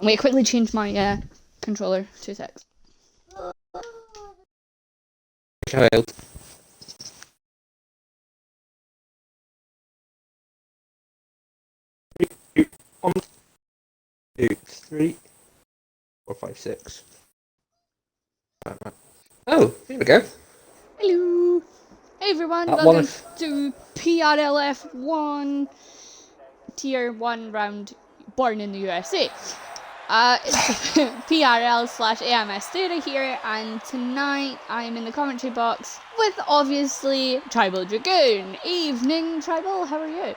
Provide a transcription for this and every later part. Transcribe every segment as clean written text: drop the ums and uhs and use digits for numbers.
Wait, quickly change my controller. 2 secs. Child. 1, 2, 3, 4, 5, 6. Oh, here we go. Hello! Hey everyone, That welcome to PRLF1 Tier 1 round born in the USA. It's PRL/AMS data here, and tonight I'm in the commentary box with, obviously, Tribal Dragoon. Evening, Tribal, how are you?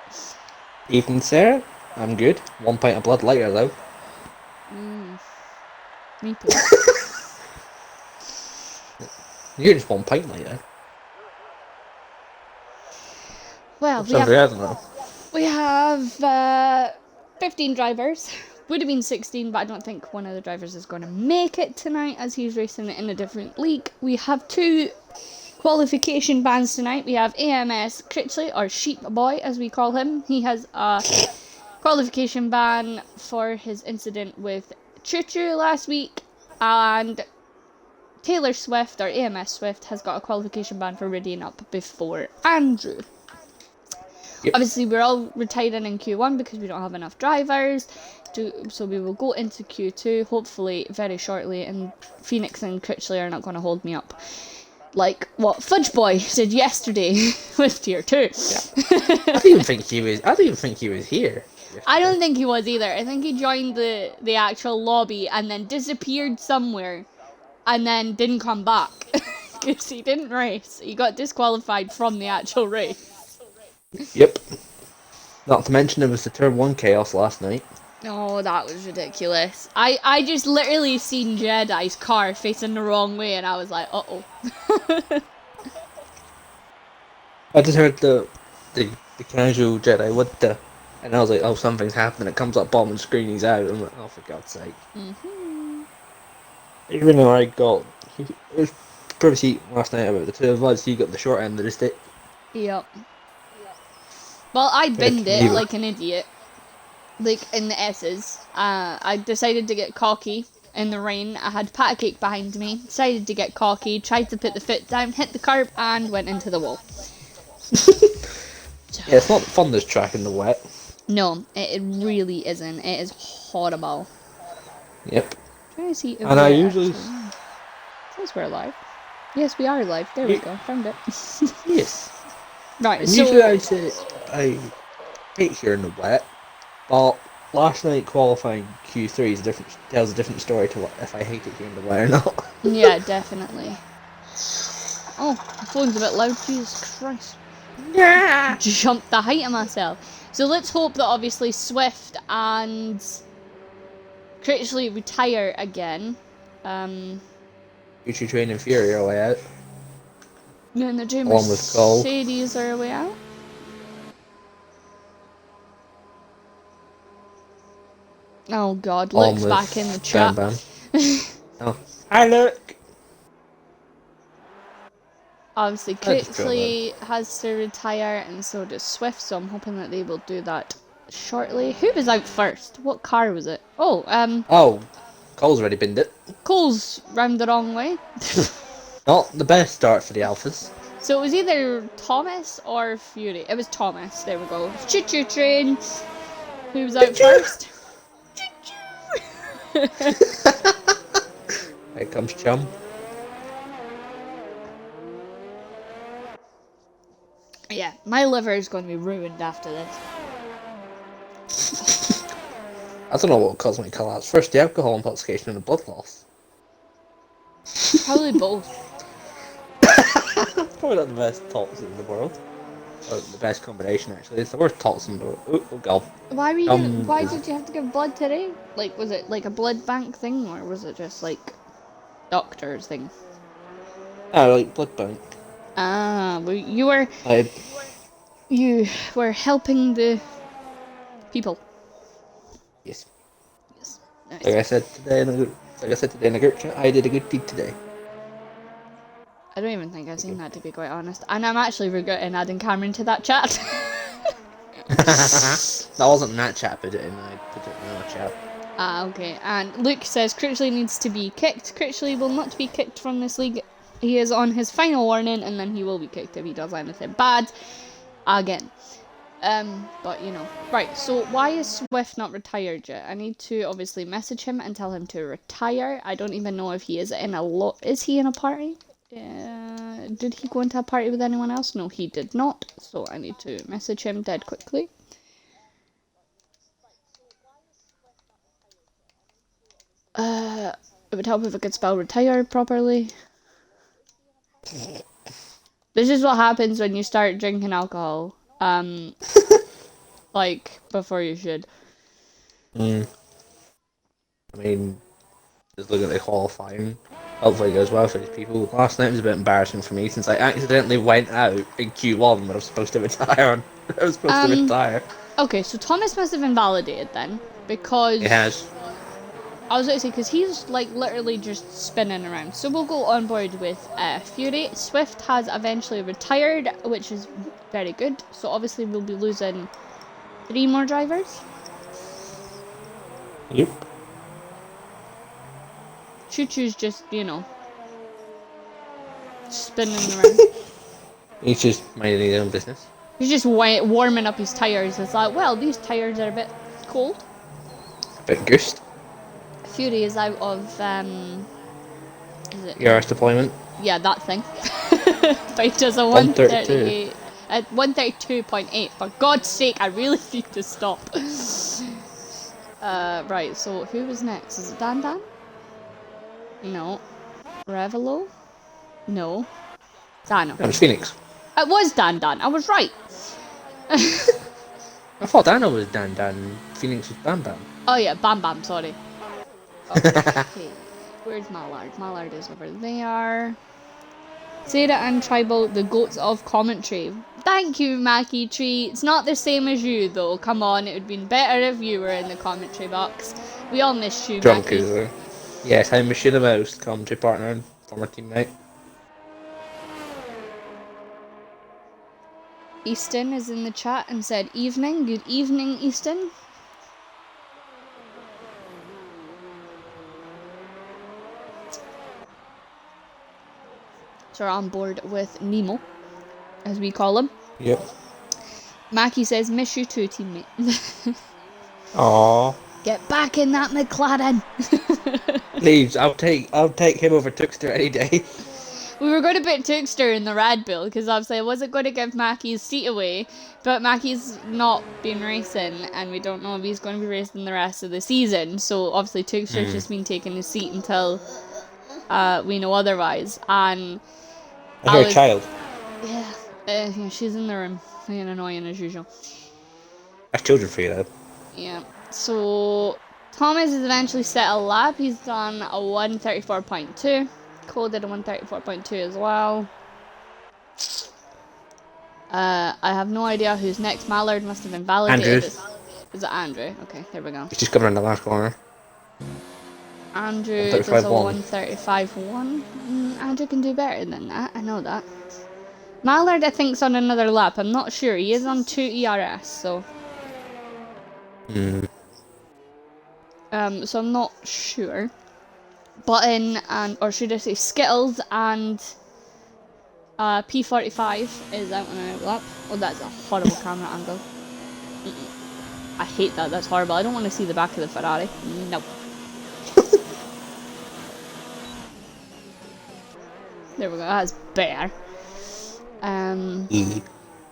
Evening, Sarah. I'm good. 1 pint of blood later, though. Me too. You're just 1 pint later. Well, we have 15 drivers. Would have been 16, but I don't think one of the drivers is going to make it tonight as he's racing in a different league. We have 2 qualification bans tonight. We have AMS Critchley, or Sheep Boy as we call him. He has a qualification ban for his incident with Choo Choo last week, and Taylor Swift, or AMS Swift, has got a qualification ban for ridding up before Andrew. Yep. Obviously, we're all retiring in Q1 because we don't have enough drivers, so we will go into Q2, hopefully very shortly, and Phoenix and Critchley are not going to hold me up. Like what Fudge Boy did yesterday with Tier 2. Yeah. I don't even think he was here. I don't think he was either. I think he joined the actual lobby and then disappeared somewhere and then didn't come back. Because he didn't race. He got disqualified from the actual race. Yep. Not to mention there was the Turn 1 chaos last night. Oh, that was ridiculous. I just literally seen Jedi's car facing the wrong way and I was like, uh-oh. I just heard the casual Jedi, what the... And I was like, oh, something's happening. It comes up bottom of the screen, he's out. I'm like, oh, for God's sake. Mm-hmm. Even though I got... It was privacy last night about the 2 of us, he got the short end of the stick. Yep. Well, I binned it like an idiot. Like, in the S's. I decided to get cocky in the rain. I had pat cake behind me. Decided to get cocky. Tried to put the foot down. Hit the curb and went into the wall. Yeah, it's not fun, this track in the wet. No, it really isn't. It is horrible. Yep. Trying to see if and I usually... Says we're live. Yes, we are live. There we go. Found it. Yes. Right, and so... usually I say I hate here in the wet, but last night qualifying Q3 is tells a different story to what if I hate it here in the wet or not. Yeah, definitely. Oh, the phone's a bit loud. Jesus Christ. Yeah. Jumped the height of myself. So let's hope that obviously Swift and Critchley retire again. Future Train and Fury are way out. And the two Along with Cole. Mercedes are way out. Oh God, Luke's back in the chat. Bam Bam. Oh. Hi, Luke. Obviously, Critchley has to retire, and so does Swift, so I'm hoping that they will do that shortly. Who was out first? What car was it? Oh, Oh, Cole's already binned it. Cole's round the wrong way. Not the best start for the Alphas. So it was either Thomas or Fury. It was Thomas. There we go. Choo Choo Train. Who was out first? Here comes Chum. Yeah, my liver is going to be ruined after this. I don't know what caused me collapse. First the alcohol intoxication and the blood loss. Probably both. Probably not the best toxin in the world. Or the best combination, actually. It's the worst toxin in the world. Oh God. Why did you have to give blood today? Like, was it like a blood bank thing, or was it just like doctor's thing? Oh, like blood bank. Ah, well, you were helping the people. Yes. Yes. Nice. Like I said today in the group chat, I did a good deed today. I don't even think I've seen that, to be quite honest. And I'm actually regretting adding Cameron to that chat. That wasn't in that chat, but I put it in our chat. Okay. And Luke says Critchley needs to be kicked. Critchley will not be kicked from this league. He is on his final warning, and then he will be kicked if he does anything bad. Again. But you know. Right, so why is Swift not retired yet? I need to obviously message him and tell him to retire. I don't even know if he is in is he in a party? Did he go into a party with anyone else? No, he did not. So I need to message him dead quickly. It would help if I could spell retire properly. This is what happens when you start drinking alcohol. Like, before you should. I mean, just looking at the qualifying. Hopefully it goes well for these people. Last night was a bit embarrassing for me since I accidentally went out in Q1 when I was supposed to retire on. I was supposed to retire. Okay, so Thomas must have invalidated then, because... He has. I was going to say, because he's, like, literally just spinning around. So we'll go on board with Fury. Swift has eventually retired, which is very good. So obviously we'll be losing 3 more drivers. Yep. Choo-choo's just, you know, spinning around. He's just minding his own business. He's just warming up his tyres. It's like, well, these tyres are a bit cold. A bit goosed. Fury is out of, is it? ERS deployment. Yeah, that thing. But he does a 138. 132.8. For God's sake, I really need to stop. Right, so who was next? Is it Dan Dan? No. Revelo? No. Dano. It was Phoenix. It was Dan Dan. I was right. I thought Dano was Dan Dan. Phoenix was Bam Bam. Oh yeah, Bam Bam, sorry. Okay. Where's Mallard? Mallard is over there. Sarah and Tribal, the goats of commentary. Thank you, Mackie Tree. It's not the same as you, though. Come on, it would have been better if you were in the commentary box. We all missed you, Drunk Mackie. is there. Yes, I'm Michelle the Mouse, commentary partner and former teammate. Easton is in the chat and said evening. Good evening, Easton. So we're on board with Nemo, as we call him. Yep. Mackie says, miss you too, teammate. Aww. Get back in that McLaren. Please, I'll take him over Tuxter any day. We were going to put Tuxter in the Red Bull, because obviously I wasn't going to give Mackie's seat away, but Mackie's not been racing, and we don't know if he's going to be racing the rest of the season, so obviously Tuxter's just been taking his seat until we know otherwise, and... I hear a child. Yeah, she's in the room, being annoying as usual. That's children for you, though. Yeah, so Thomas has eventually set a lap. He's done a 134.2. Cole did a 134.2 as well. I have no idea who's next. Mallard must have invalidated. Andrews. Is it Andrew? Okay, there we go. He's just coming around the last corner. Andrew does a 135.1. Andrew can do better than that, I know that. Mallard, I think, is on another lap. I'm not sure. He is on 2 ERS, so... So I'm not sure. Button and, or should I say Skittles and P45 is out on an lap. Oh, that's a horrible camera angle. I hate that, that's horrible. I don't want to see the back of the Ferrari. Nope. There we go, that's better.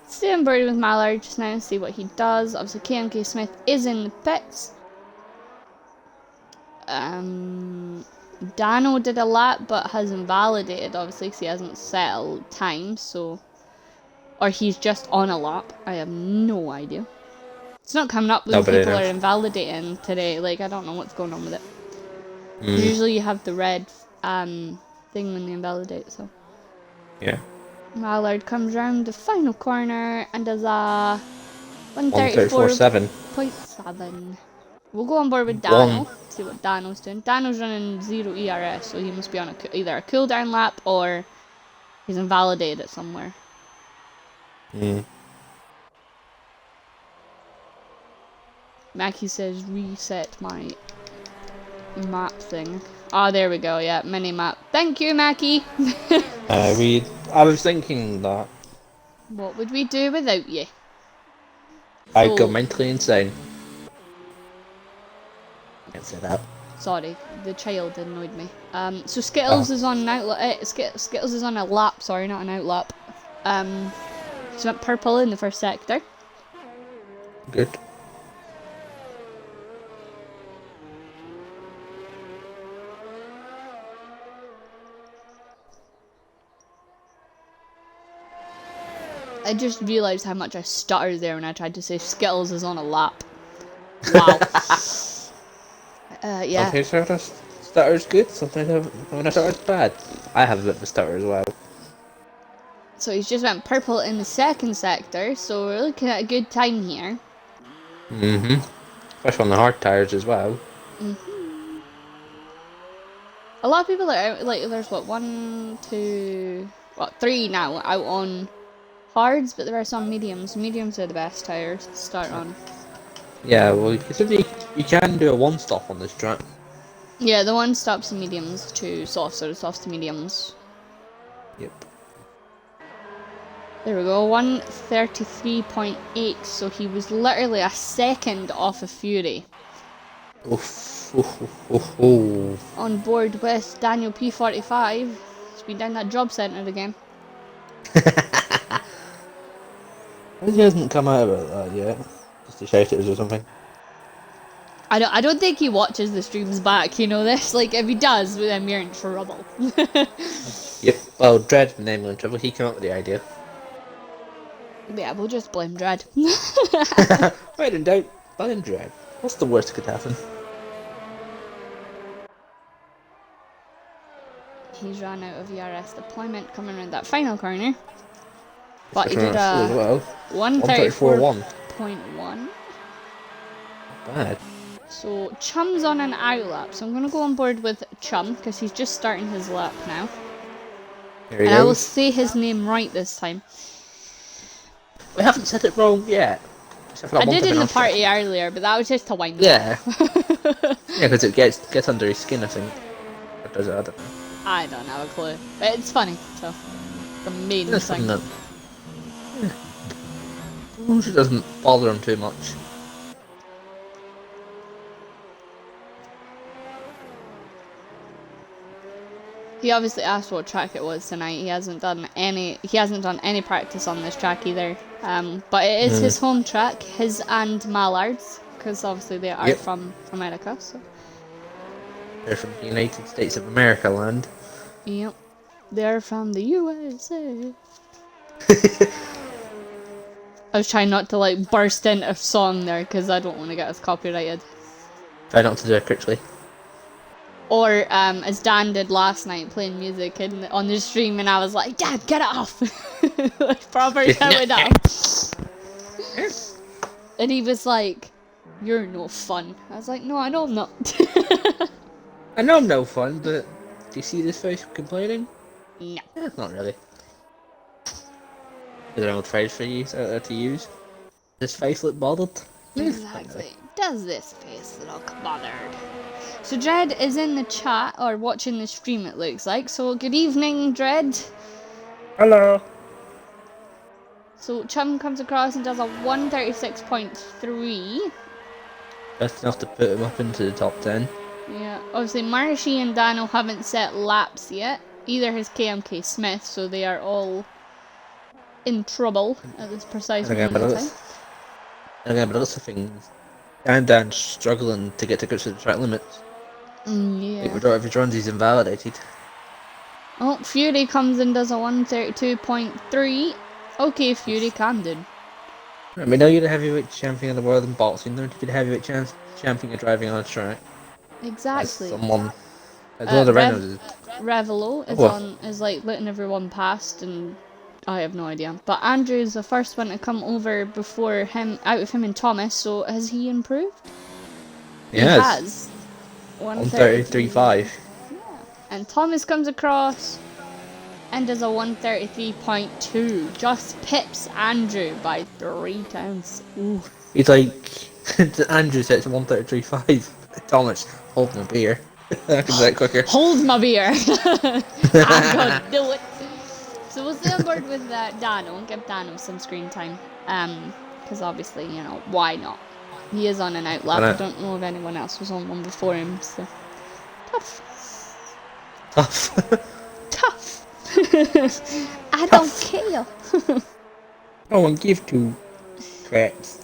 Stay on board with Mallard just now and see what he does. Obviously KMK Smith is in the pits. Dano did a lap but has invalidated obviously because he hasn't settled time, so... Or he's just on a lap. I have no idea. It's not coming up when people are invalidating today. Like, I don't know what's going on with it. Usually you have the red thing when they invalidate, so... Yeah. Mallard comes round the final corner and does a 134.7. We'll go on board with Dano, see what Dano's doing. Dano's running 0 ERS, so he must be on either a cooldown lap or he's invalidated somewhere. Mackie says reset my map thing. Oh, there we go. Yeah, mini map. Thank you, Mackie. I was thinking that What would we do without you? I'd go mentally insane. Can't say that. Sorry, the child annoyed me. So Skittles is on an outlet. Skittles is on a lap. Sorry, not an outlap. She went purple in the first sector. Good. I just realised how much I stuttered there when I tried to say Skittles is on a lap. Wow. Yeah. Sometimes stutter's good, sometimes when I stutter's bad. I have a bit of a stutter as well. So he's just went purple in the second sector, so we're looking at a good time here. Especially on the hard tyres as well. A lot of people are out, like, there's three now out on hards, but there are some mediums. Mediums are the best tyres to start on. Yeah, well, you can do a one-stop on this track. Yeah, the one stops the mediums to softs, or the softs to mediums. Yep. There we go, 133.8, so he was literally a second off of Fury. Oof. On board with Daniel P45. He's been down that job centre again. He hasn't come out about that yet. Just to shout at us or something. I don't think he watches the streams back, you know this? Like, if he does, then we're in trouble. Yep, well, Dread and them were in trouble. He came up with the idea. Yeah, we'll just blame Dread. Right in doubt, blame Dread. What's the worst that could happen? He's run out of ERS deployment coming around that final corner. But he did a 134.1. Bad. So Chum's on an outlap, so I'm going to go on board with Chum, because he's just starting his lap now. Here he And goes. I will say his name right this time. We haven't said it wrong yet. I did in the party earlier, but that was just to wind Yeah. Yeah, because it gets under his skin, I think. Or does it? I don't know. I don't have a clue. But it's funny, so the main That's thing. something that... Yeah. As long as it doesn't bother him too much. He obviously asked what track it was tonight. He hasn't done any practice on this track either. But it is his home track, his and Mallard's, because obviously they are from America. So. They're from the United States of America land. Yep. They're from the USA. I was trying not to like burst into a song there because I don't want to get us copyrighted. Try not to do it quickly. Or as Dan did last night, playing music on the stream, and I was like, "Dad, get it off!" Like proper shouted off. And he was like, "You're no fun." I was like, "No, I know I'm not." I know I'm no fun, but do you see this face complaining? No. Not really. Is there an old phrase for you out there to use? Does this face look bothered? Exactly. Does this face look bothered? So Dread is in the chat, or watching the stream it looks like. So good evening, Dread. Hello. So Chum comes across and does a 136.3. That's enough to put him up into the top 10. Yeah, obviously Marshy and Dano haven't set laps yet. Either has KMK Smith, so they are all in trouble at this precise moment in time. And again, but also things. Dan's struggling to get to grips with the track limits. Yeah. Like, majority of his runs he's invalidated. Oh, Fury comes and does a 132.3. Okay, Fury can do. I mean, now you're the heavyweight champion of the world in boxing, don't you be the heavyweight champion of driving on a track? Exactly. As one of the Reynolds. Revelo is like letting everyone past, and I have no idea. But Andrew is the first one to come over before him, out of him and Thomas. So has he improved? Yes. He has. 133.5. Yeah. And Thomas comes across and does a 133.2. Just pips Andrew by 3 times. Ooh. He's like Andrew sets a 133.5. Thomas, hold my beer. I can do that quicker. Hold my beer. I gotta do it. So we'll stay on board with Dano and give Dano some screen time. Because obviously, you know, why not? He is on an outlap. I don't know if anyone else was on one before him, so tough. Tough. I don't care. No one give two craps.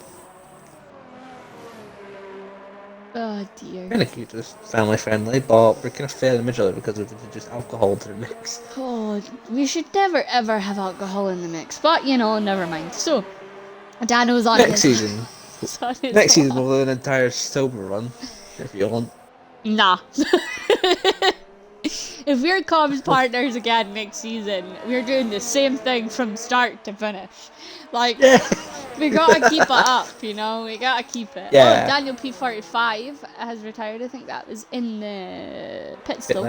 Oh dear. Kind of keep this family friendly, but we're kind of fair in the middle because of just alcohol to the mix. Oh, we should never ever have alcohol in the mix, but you know, never mind. So, Dano's on Next season. Next season we'll do an entire sober run, if you want. Nah. If we're comms partners again next season, we're doing the same thing from start to finish. Like, we gotta keep it up, you know? We gotta keep it. Yeah. Oh, Daniel P45 has retired. I think that was in the pit still.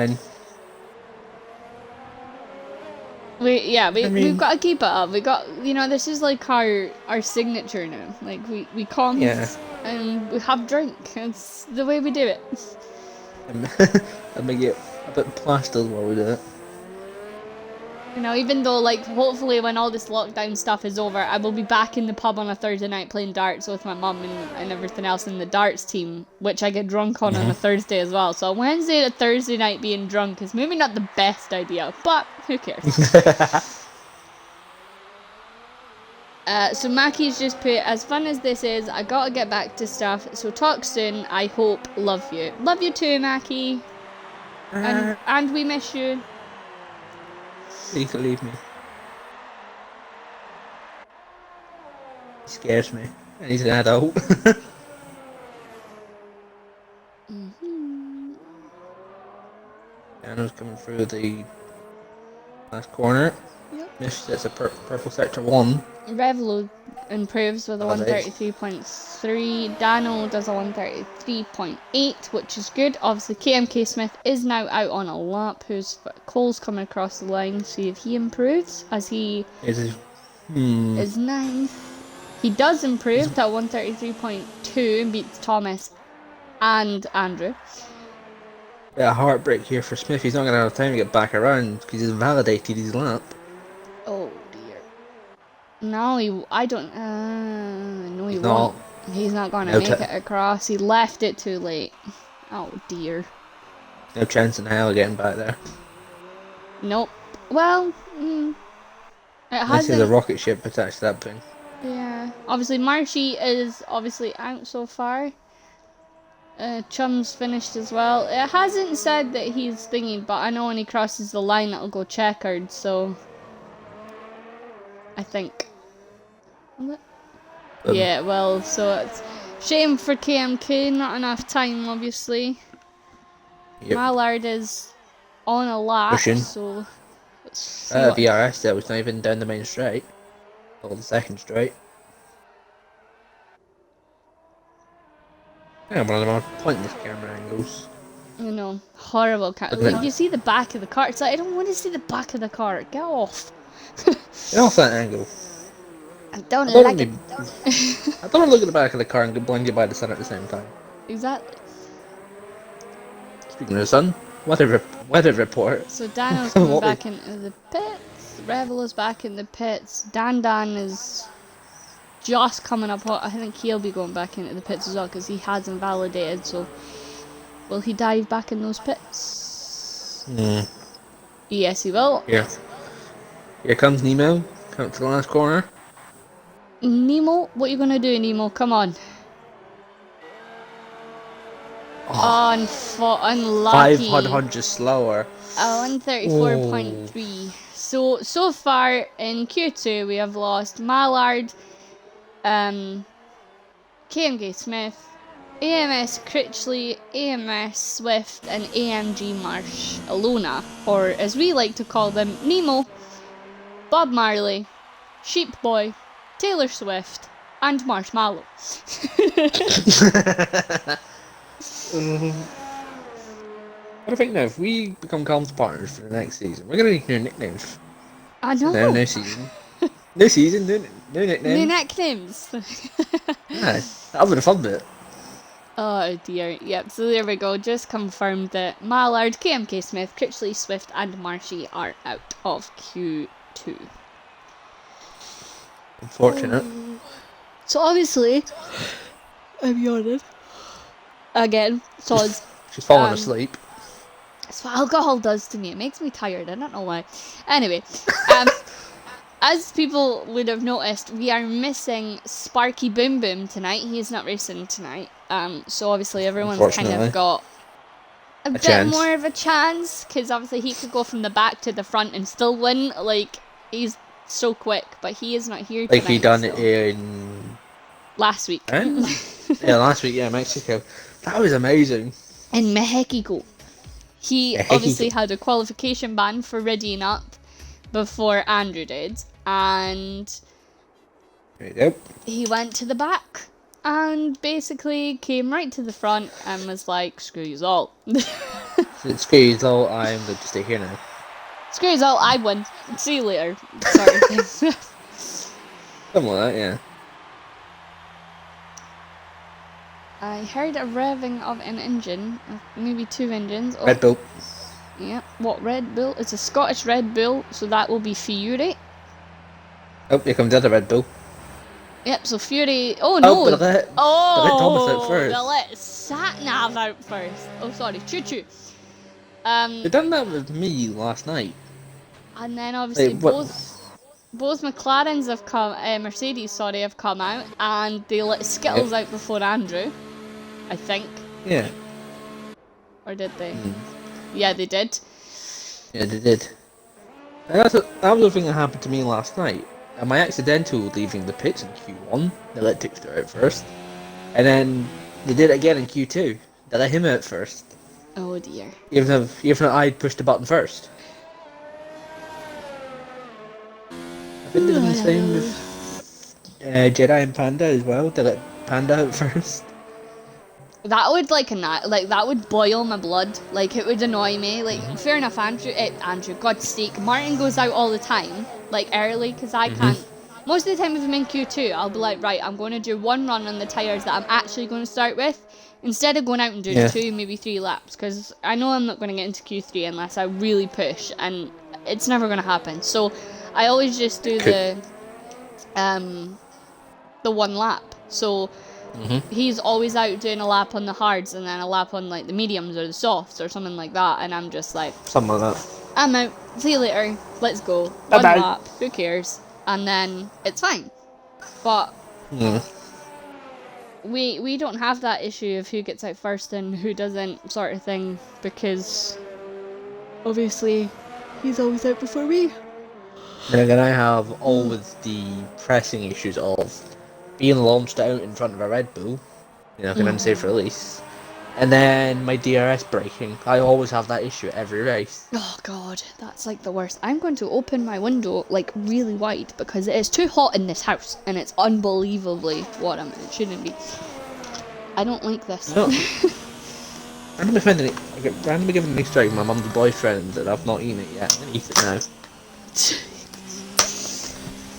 We've got to keep it up. We got, you know, this is like our signature now. Like, we comms and we have drink. It's the way we do it. And make it a bit plastered while we do it. You know, even though, like, hopefully when all this lockdown stuff is over, I will be back in the pub on a Thursday night playing darts with my mum and everything else in the darts team, which I get drunk on a Thursday as well. So Wednesday to Thursday night being drunk is maybe not the best idea, but who cares? So Mackie's just put, as fun as this is, I gotta get back to stuff, so talk soon, I hope, love you. Love you too, Mackie. And we miss you. You can leave me. He scares me. And he's an adult. Anna's coming through the last corner. Yep. Miss, that's a purple sector 1. Revelo improves with a 133.3. Dano does a 133.8, which is good. Obviously, KMK Smith is now out on a lap. Cole's coming across the line. See if he improves as he is 9th. He does improve to 133.2 and beats Thomas and Andrew. Yeah, heartbreak here for Smith. He's not going to have time to get back around because he's validated his lap. Oh dear. No, I don't. No, he won't. He's not going to make it across. He left it too late. Oh dear. No chance in hell of getting back there. Nope. Well, it has. There's a rocket ship attached to that thing. Yeah. Obviously, Marshy is obviously out so far. Chum's finished as well. It hasn't said that he's thinking, but I know when he crosses the line it'll go checkered, so I think. Yeah, well, so it's shame for KMK, not enough time obviously. Yep. Mallard is on a lap, pushing. So let's see VRS there was not even down the main straight. Or the second straight. Yeah, one of them are pointless camera angles. You know, horrible like, you see the back of the car. It's like, I don't want to see the back of the car. Get off. Get off that angle. I don't like it. I don't want to look at the back of the car and get blinded by the sun at the same time. Exactly. Speaking of the sun, weather report. So Dano's coming back into the pits. Revelo's back in the pits. Dan is just coming up. I think he'll be going back into the pits as well because he hasn't validated. So will he dive back in those pits? Yes, he will. Yeah. Here comes Nemo. Come to the last corner. Nemo, what are you gonna do, Nemo? Come on. Unlucky. 500 slower. 134.3. So far in Q2 we have lost Mallard, KMK Smith, AMS Critchley, AMS Swift, and AMG Marsh Alona, or as we like to call them, Nemo, Bob Marley, Sheep Boy, Taylor Swift, and Marshmallow. What do you think now? If we become comms partners for the next season, we're gonna need new nicknames. I know. No, no season. No season, no nicknames. New nicknames. Yeah, that'll be the fun bit. Oh dear, yep, so there we go, just confirmed that Mallard, KMK Smith, Critchley, Swift and Marshy are out of Q2. Unfortunate. So obviously, I'm yawning. Again, soz. She's fallen asleep. That's what alcohol does to me, it makes me tired, I don't know why. Anyway, as people would have noticed, we are missing Sparky Boom Boom tonight. He's not racing tonight. So obviously everyone's kind of got a bit more of a chance, because obviously he could go from the back to the front and still win. Like, he's so quick, but he is not here tonight. Like he done it in... last week. Yeah, last week, Mexico. That was amazing. In Mexico. He obviously had a qualification ban for ridding up before Andrew did, and he went to the back and basically came right to the front and was like, screw you all. Screw you all, I'm going to stay here now. Screw you all, I win. See you later. Sorry. Something like that, yeah. I heard a revving of an engine, maybe two engines. Red Bull. Yeah, what Red Bull? It's a Scottish Red Bull, so that will be Fury. Oh, here comes the other Red Bull. Yep, so Fury... Oh, no! But they let Thomas out first. They let Sat-Nav out first. Oh, sorry, Choo-Choo. They done that with me last night. And then, obviously, both McLarens have come... Mercedes, have come out, and they let Skittles out before Andrew, I think. Yeah. Or did they? Yeah, they did. Yeah, they did. And that was the thing that happened to me last night. And my accidental leaving the pits in Q1, they let Tipster out first. And then they did it again in Q2. They let him out first. Oh dear. Even though I pushed the button first. I think they did the same with Jedi and Panda as well. They let Panda out first. That would that would boil my blood. Like, it would annoy me. Like, fair enough, Andrew, God's sake, Martin goes out all the time, like early, because I can't. Most of the time, if I'm in Q2, I'll be like, right, I'm going to do one run on the tyres that I'm actually going to start with, instead of going out and doing 2, maybe 3 laps, because I know I'm not going to get into Q3 unless I really push, and it's never going to happen. So I always just do the 1 lap. So he's always out doing a lap on the hards and then a lap on like the mediums or the softs or something like that, and I'm just like, something like that. I'm out, see you later, let's go. Bye-bye. 1 lap, who cares? And then it's fine. But we don't have that issue of who gets out first and who doesn't, sort of thing, because obviously he's always out before me. And again, I have always the pressing issues of being launched out in front of a Red Bull, an unsafe release, and then my DRS braking. I always have that issue at every race. Oh god, that's like the worst. I'm going to open my window like really wide because it is too hot in this house and it's unbelievably warm and it shouldn't be. I don't like this. No. randomly giving an Easter egg to my mum's boyfriend that I've not eaten it yet. I'm gonna eat it now.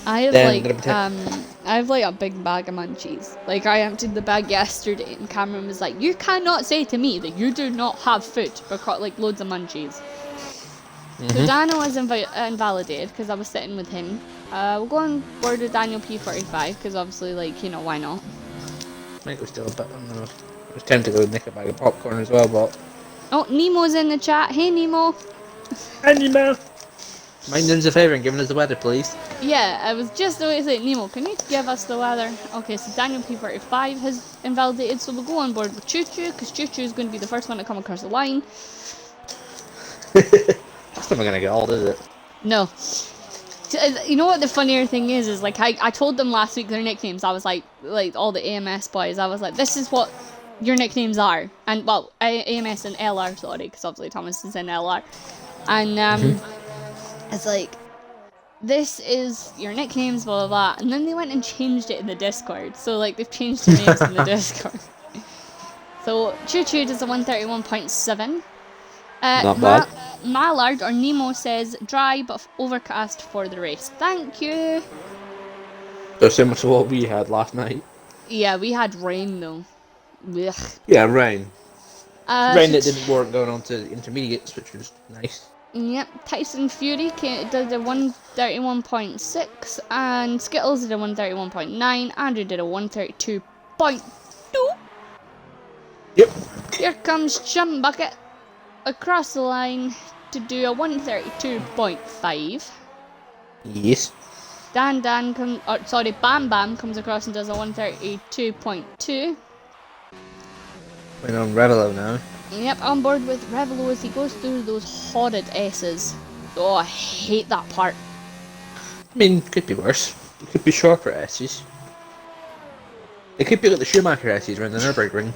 I have like a big bag of munchies. Like, I emptied the bag yesterday and Cameron was like, you cannot say to me that you do not have food, because like loads of munchies. So Daniel was invalidated because I was sitting with him. We'll go on board with Daniel P45 because obviously, like, why not? I think we're still a bit. I was tempted to go nick a bag of popcorn as well, but... Oh, Nemo's in the chat. Hey, Nemo. Hi, Nemo. Mind doing us a favour and giving us the weather, please. Yeah, I was just about to say, Nemo, can you give us the weather? Okay, so Daniel P45 has invalidated, so we'll go on board with Choo-Choo, because Choo-Choo is going to be the first one to come across the line. That's never going to get old, is it? No. You know what the funnier thing is like, I told them last week their nicknames. I was like all the AMS boys, I was like, this is what your nicknames are. And, well, AMS and LR, sorry, because obviously Thomas is in LR. And, it's like, this is your nicknames, blah, blah, blah. And then they went and changed it in the Discord. So, like, they've changed their names in the Discord. So, Choo-Choo does a 131.7. Not bad. Mallard, or Nemo, says, dry but overcast for the race. Thank you. There's so much of what we had last night. Yeah, we had rain, though. Blech. Yeah, rain. Uh, Rain so that didn't work going on to the intermediates, which was nice. Yep, Tyson Fury did a 131.6, and Skittles did a 131.9, Andrew did a 132.2. Yep. Here comes Chum Bucket across the line to do a 132.5. Yes. Bam Bam comes across and does a 132.2. We're on Revelo now. Yep, on board with Revelo as he goes through those horrid S's. Oh, I hate that part. I mean, could be worse. It could be shorter S's. It could be like the Schumacher S's around the Nürburgring.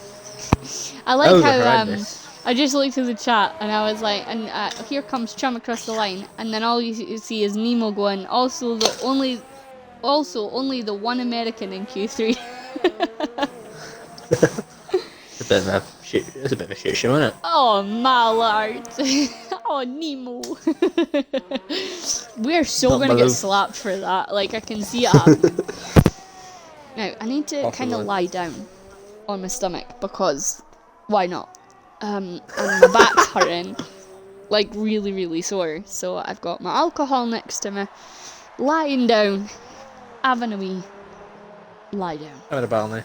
I like Those are how horrendous. I just looked at the chat and I was like, and here comes Chum across the line, and then all you see is Nemo going. Also only the one American in Q3. It's a bit of a shit. It's a bit of a shit show, isn't it? Oh Mallard! Oh Nemo! We're so Not gonna my get love. slapped for that. Like I can see it happening. Now I need to kind of lie down on my stomach because why not? And my back's hurting, like really, really sore. So I've got my alcohol next to me, lying down, having a wee lie down. Having a ball now.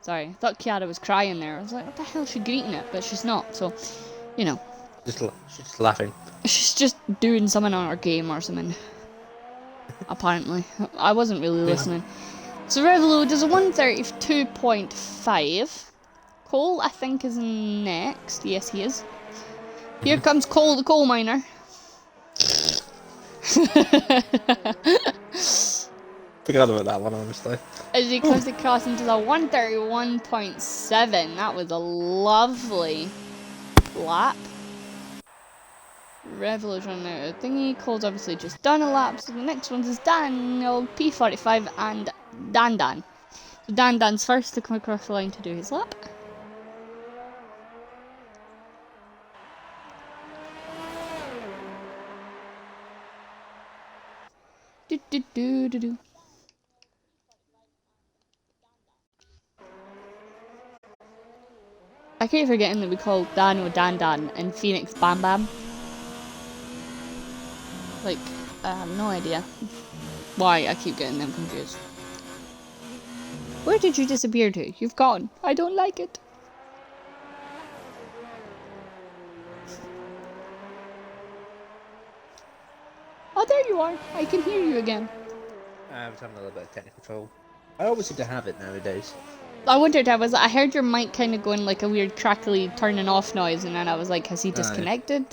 Sorry, I thought Kiara was crying there. I was like, what the hell is she greeting it? But she's not, so, you know. She's just laughing. She's just doing something on her game or something. Apparently. I wasn't really listening. So Revelo does a 132.5. Cole, I think, is next. Yes, he is. Here comes Cole, the coal miner. Forgot about that one, honestly. As he comes across into the 131.7. That was a lovely lap. Revolution thingy. Cole's obviously just done a lap. So the next one's is Daniel P45 and Dan. So Dan's first to come across the line to do his lap. Do. I keep forgetting that we call Dano Dan and Phoenix Bam Bam. Like, I have no idea why I keep getting them confused. Where did you disappear to? You've gone. I don't like it. Oh, there you are. I can hear you again. I was having a little bit of technical trouble. I always seem to have it nowadays. I wondered, I heard your mic kind of going like a weird crackly turning off noise, and then I was like, has he disconnected?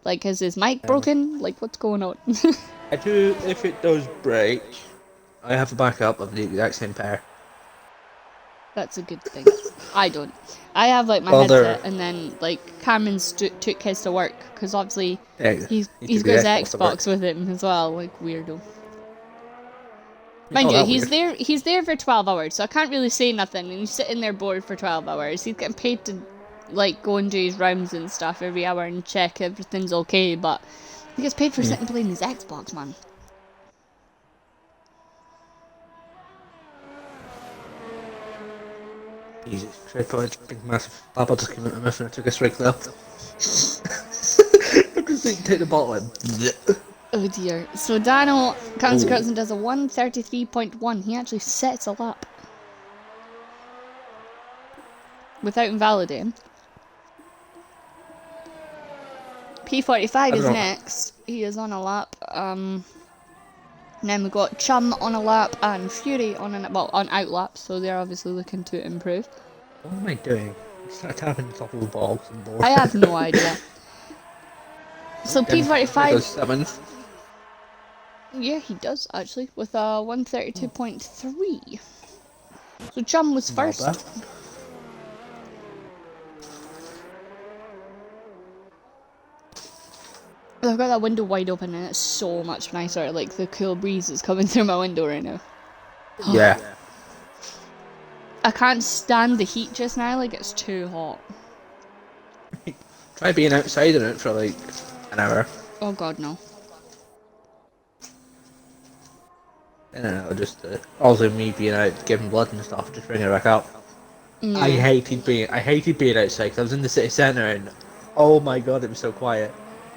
Like, is his mic broken? Like, what's going on? I do, if it does break, I have a backup of the exact same pair. That's a good thing. I don't. I have like my headset, and then like Cameron's took his to work because obviously he's got his Xbox with him as well. Like weirdo. Mind you, he's there for 12 hours, so I can't really say nothing. And he's sitting there bored for 12 hours. He's getting paid to like go and do his rounds and stuff every hour and check everything's okay, but he gets paid for sitting playing his Xbox, man. Jesus, Trade points, big massive bubble just came out of my mouth and I took a swig though. I just take the bottle and oh dear. So Dano comes across and does a 133.1. He actually sets a lap. Without invalidating. P45 is next. He is on a lap. And then we got Chum on a lap and Fury on on out laps, so they're obviously looking to improve. what am I doing? I started tapping the top of the balls and more. I have no idea. So P45. Seventh. Yeah, he does actually with a 132.3. So Chum was first. I've got that window wide open and it's so much nicer. Like the cool breeze is coming through my window right now. Yeah. I can't stand the heat just now. Like it's too hot. Try being outside in it for like an hour. Oh god, no. just also me being out giving blood and stuff, just bring it back up. I Yeah. hated being outside 'cause I was in the city centre and oh my god, it was so quiet.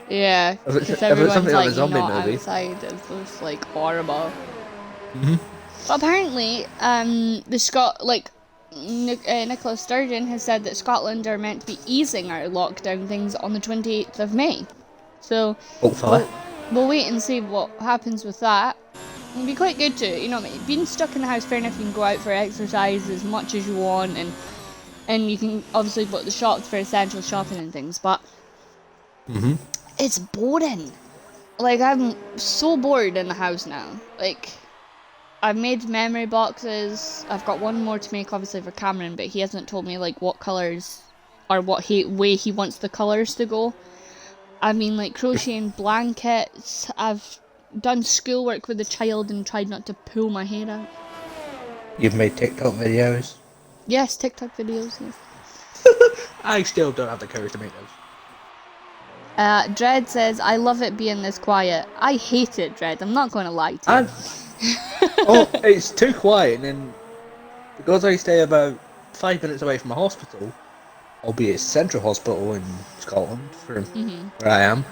Yeah, because If it's everyone's something on a like zombie not movie. outside. It's just like horrible. Hmm. But apparently, the Nicola Sturgeon has said that Scotland are meant to be easing our lockdown things on the 28th of May. So Hopefully. we'll wait and see what happens with that. It'll be quite good to, being stuck in the house. Fair enough, you can go out for exercise as much as you want, and you can obviously go to the shops for essential shopping and things. But it's boring. Like, I'm so bored in the house now. Like, I've made memory boxes. I've got one more to make, obviously, for Cameron, but he hasn't told me, like, what colours or what way he wants the colours to go. I mean, like, crocheting blankets. I've done schoolwork with a child and tried not to pull my hair out. You've made TikTok videos. Yes, TikTok videos, yes. I still don't have the courage to make those. Dread says, I love it being this quiet. I hate it, Dread. I'm not going to lie to you. Oh, it's too quiet, and then because I stay about 5 minutes away from a hospital, albeit Central Hospital in Scotland, where I am,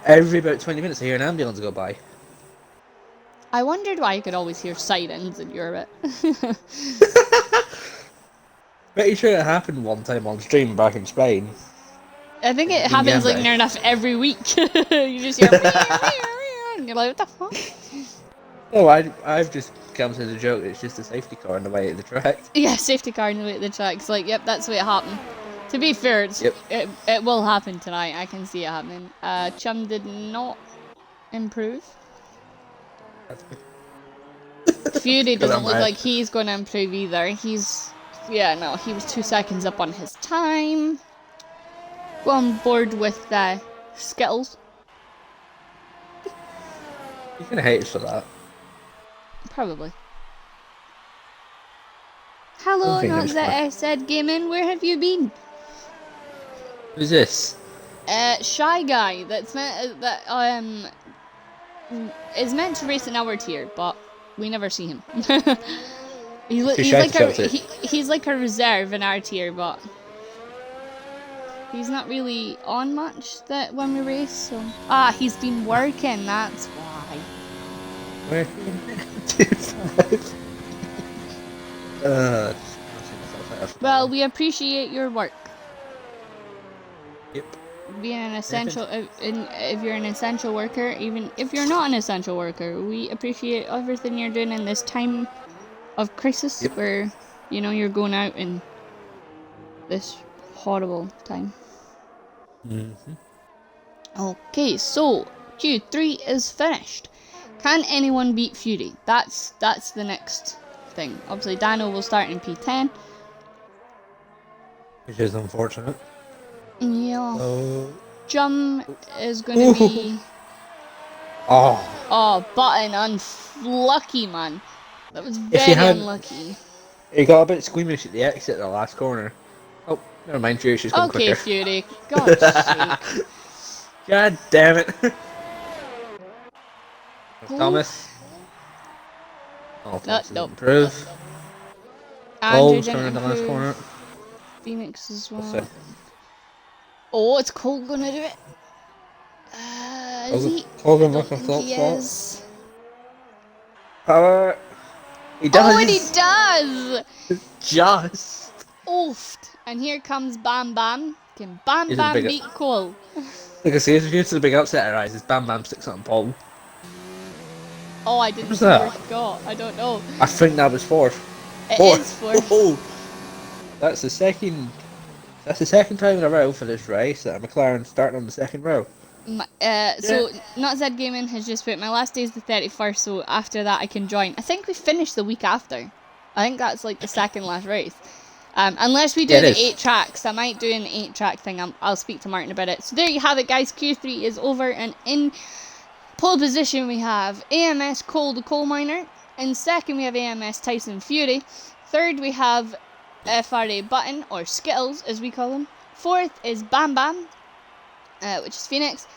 every about 20 minutes I hear an ambulance go by. I wondered why you could always hear sirens in Europe. Pretty sure it happened one time on stream back in Spain. I think it happens like near enough every week. You just hear and you're like, what the fuck? Oh, I've just come to the joke. It's just a safety car on the way to the track. Yeah, safety car on the way to the tracks. Like, yep, that's what happened. To be fair, it will happen tonight. I can see it happening. Chum did not improve. Fury doesn't look like he's going to improve either. He was 2 seconds up on his time. Go on board with Skittles. You're gonna hate us for that. Probably. Hello, not that I said gaming. Where have you been? Who's this? Shy guy. That's meant is meant to race in our tier, but we never see him. He's like a reserve in our tier, but he's not really on much when we race. So he's been working. That's why. Well, we appreciate your work. Yep. Being an essential, if you're an essential worker, even if you're not an essential worker, we appreciate everything you're doing in this time of crisis where, you're going out in this horrible time. Okay, so Q3 is finished. Can anyone beat Fury? That's the next thing. Obviously, Dano will start in P10. Which is unfortunate. Yeah. Jum is going to be... Oh, Button, unlucky, man. That was very unlucky. He got a bit squeamish at the exit at the last corner. Oh, never mind, Fury, she's going quicker. Okay, Fury. God's sake. God damn it. Thomas. Oh, Thomas nope. Improve. Andrew Cole's turning the last corner. Phoenix as well. Oh, it's Cole gonna do it. Is he? Cole gonna look a flop spot. Power. He does. Oh, and he does. Just. Oofed. And here comes Bam Bam. Can Bam Bam beat Cole? Look, see, here's the big upset arises. Bam Bam sticks on pole. Oh, I didn't see where he got. I don't know. I think that was fourth. It is fourth. Oh, that's the second time in a row for this race that a McLaren starting on the second row. So, Not Zed Gaming has just put, my last day is the 31st, so after that I can join. I think we finished the week after. I think that's like the second last race. Unless we do the 8 tracks. I might do an 8 track thing. I'll speak to Martin about it. So there you have it, guys. Q3 is over, and in pole position we have AMS Cole the Coal Miner. In second we have AMS Tyson Fury. Third we have FRA Button, or Skittles as we call him. Fourth is Bam Bam, which is Phoenix.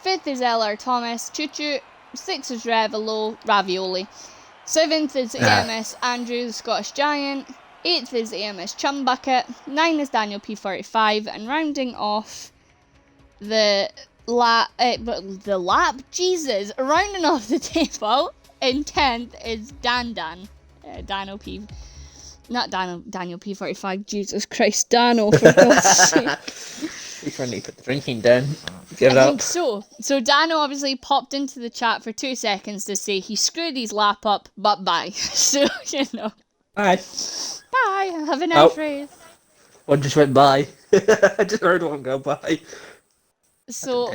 Fifth is LR Thomas, Choo Choo. Sixth is Ravioli. 7th is AMS Andrew, Scottish Giant. 8th is AMS Chumbucket. 9 is Daniel P45, and rounding off rounding off the table in 10th is Daniel P45. Jesus Christ, Dano, for God's sake. We finally put the drinking down. I think so. So Dano obviously popped into the chat for 2 seconds to say he screwed his lap up, but bye. So, you know. Bye. Bye. Have a nice race. One just went by. I just heard one go by. So,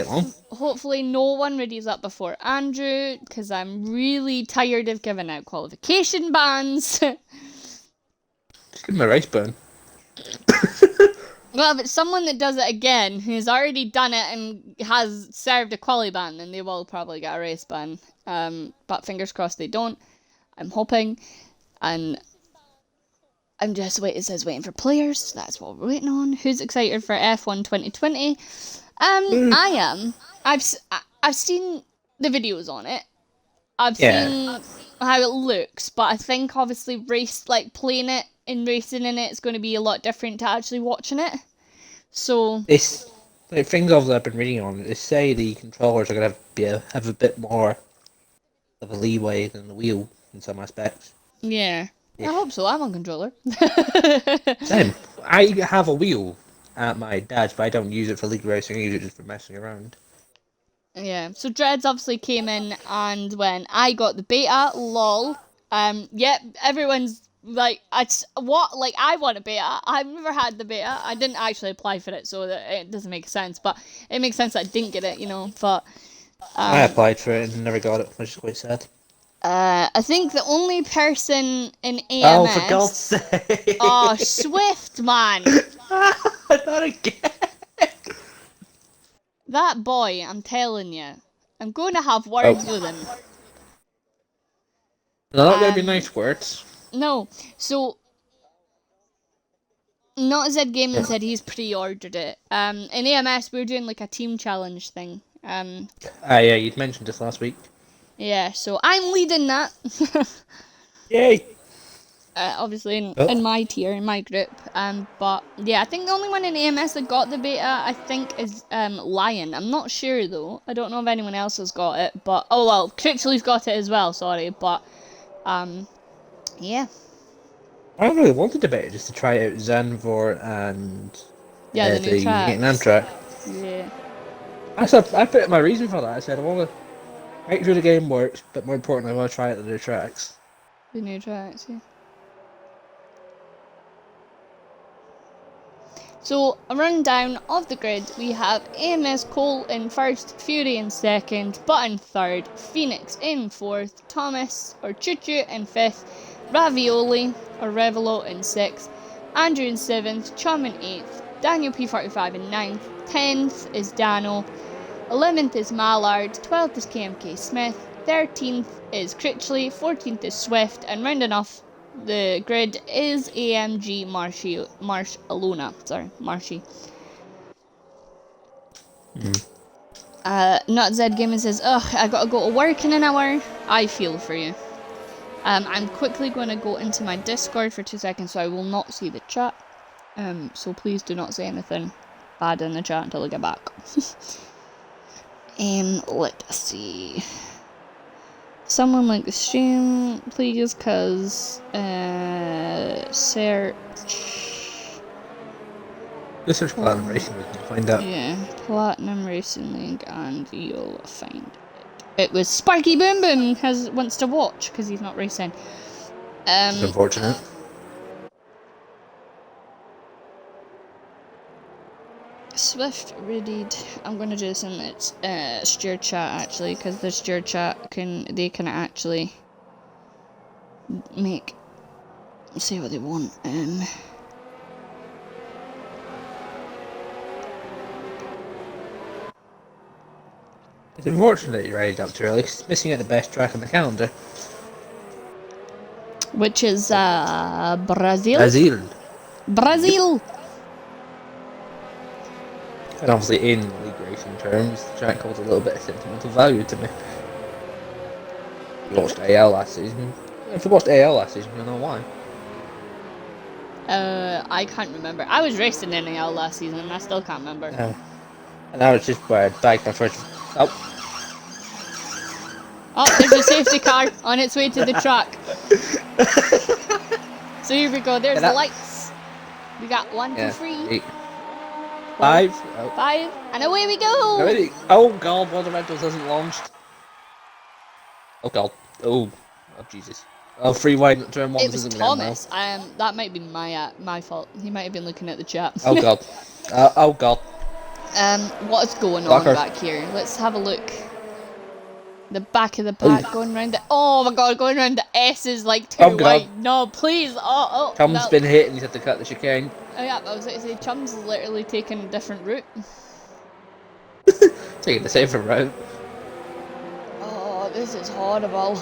hopefully no one readies up before Andrew, because I'm really tired of giving out qualification bans. Just give him a race ban. Well, if it's someone that does it again, who's already done it and has served a quali ban, then they will probably get a race ban. But fingers crossed they don't. I'm hoping. And I'm just waiting for players. So that's what we're waiting on. Who's excited for F1 2020? I am. I've seen the videos on it. I've seen how it looks, but I think obviously playing it and racing in it is going to be a lot different to actually watching it. So things I've been reading on it, they say the controllers are going to have a bit more of a leeway than the wheel in some aspects. Yeah. I hope so. I'm on controller. Same. I have a wheel at my dad's, but I don't use it for league racing. I use it just for messing around. Yeah. So Dreads obviously came in, and when I got the beta, lol. Everyone's like, I want a beta. I've never had the beta. I didn't actually apply for it, so that it doesn't make sense. But it makes sense that I didn't get it, you know. But I applied for it and never got it, which is quite sad. I think the only person in AMS... Oh, for God's sake! Oh, Swift, man! Not again! That boy, I'm telling you. I'm going to have words with him. They're not going to be nice words. No. So, Not Zed Gaming said he's pre-ordered it. In AMS, we're doing like a team challenge thing. Yeah, you'd mentioned this last week. Yeah, so I'm leading that. Yay! Obviously in my tier, in my group. But yeah, I think the only one in AMS that got the beta, I think, is Lion. I'm not sure though. I don't know if anyone else has got it. But oh well, Critchley's got it as well. Sorry, but yeah. I really wanted the beta just to try out Zanvor and the new Vietnam track. Yeah. I put my reason for that. I said I want to make sure the game works, but more importantly, I want to try out the new tracks. The new tracks, yeah. So, a rundown of the grid, we have AMS Cole in first, Fury in second, Button third, Phoenix in fourth, Thomas or Choo Choo in fifth, Ravioli or Revelo in sixth, Andrew in seventh, Chum in eighth, Daniel P45 in ninth, 10th is Dano, 11th is Mallard, 12th is KMK Smith, 13th is Critchley, 14th is Swift, and rounding off the grid is AMG Marshy. Not Zed Gaming says, ugh, I gotta go to work in an hour. I feel for you. I'm quickly going to go into my Discord for 2 seconds so I will not see the chat. So please do not say anything bad in the chat until I get back. Let's see. Someone like the stream, please, cause search. Just search Platinum Racing League and find out. Yeah, Platinum Racing League, and you'll find it. It was Sparky Boom Boom wants to watch because he's not racing. It's unfortunate. Swift readied. I'm gonna do this in its steer chat actually, because the steer chat can actually say what they want. It's unfortunate you readied up too early. It's missing out the best track on the calendar. Which is Brazil. Brazil. And obviously in league racing terms, the track holds a little bit of sentimental value to me. We watched AL last season. If you watched AL last season, you'll know why. I can't remember. I was racing in AL last season and I still can't remember. And now it's just where I bagged my first. Oh. Oh, there's a safety car on its way to the track. So here we go. There's the lights. We got 1, 2, 3, 8, 5. 5, and away we go. Ready? Oh god, one of the rentals hasn't launched. Oh god. Oh Jesus. Oh, free wide turn 1 It was isn't Thomas. That might be my fault. He might have been looking at the chat. Oh god. Oh god. What is going on back here? Let's have a look. The back of the pack going around the. Oh my god, going around the S is like too wide. No, please. Chum's been hit and he's had to cut the chicane. Oh yeah, I was going to say Chum's is literally taking a different route. Taking the safer route. Oh, this is horrible.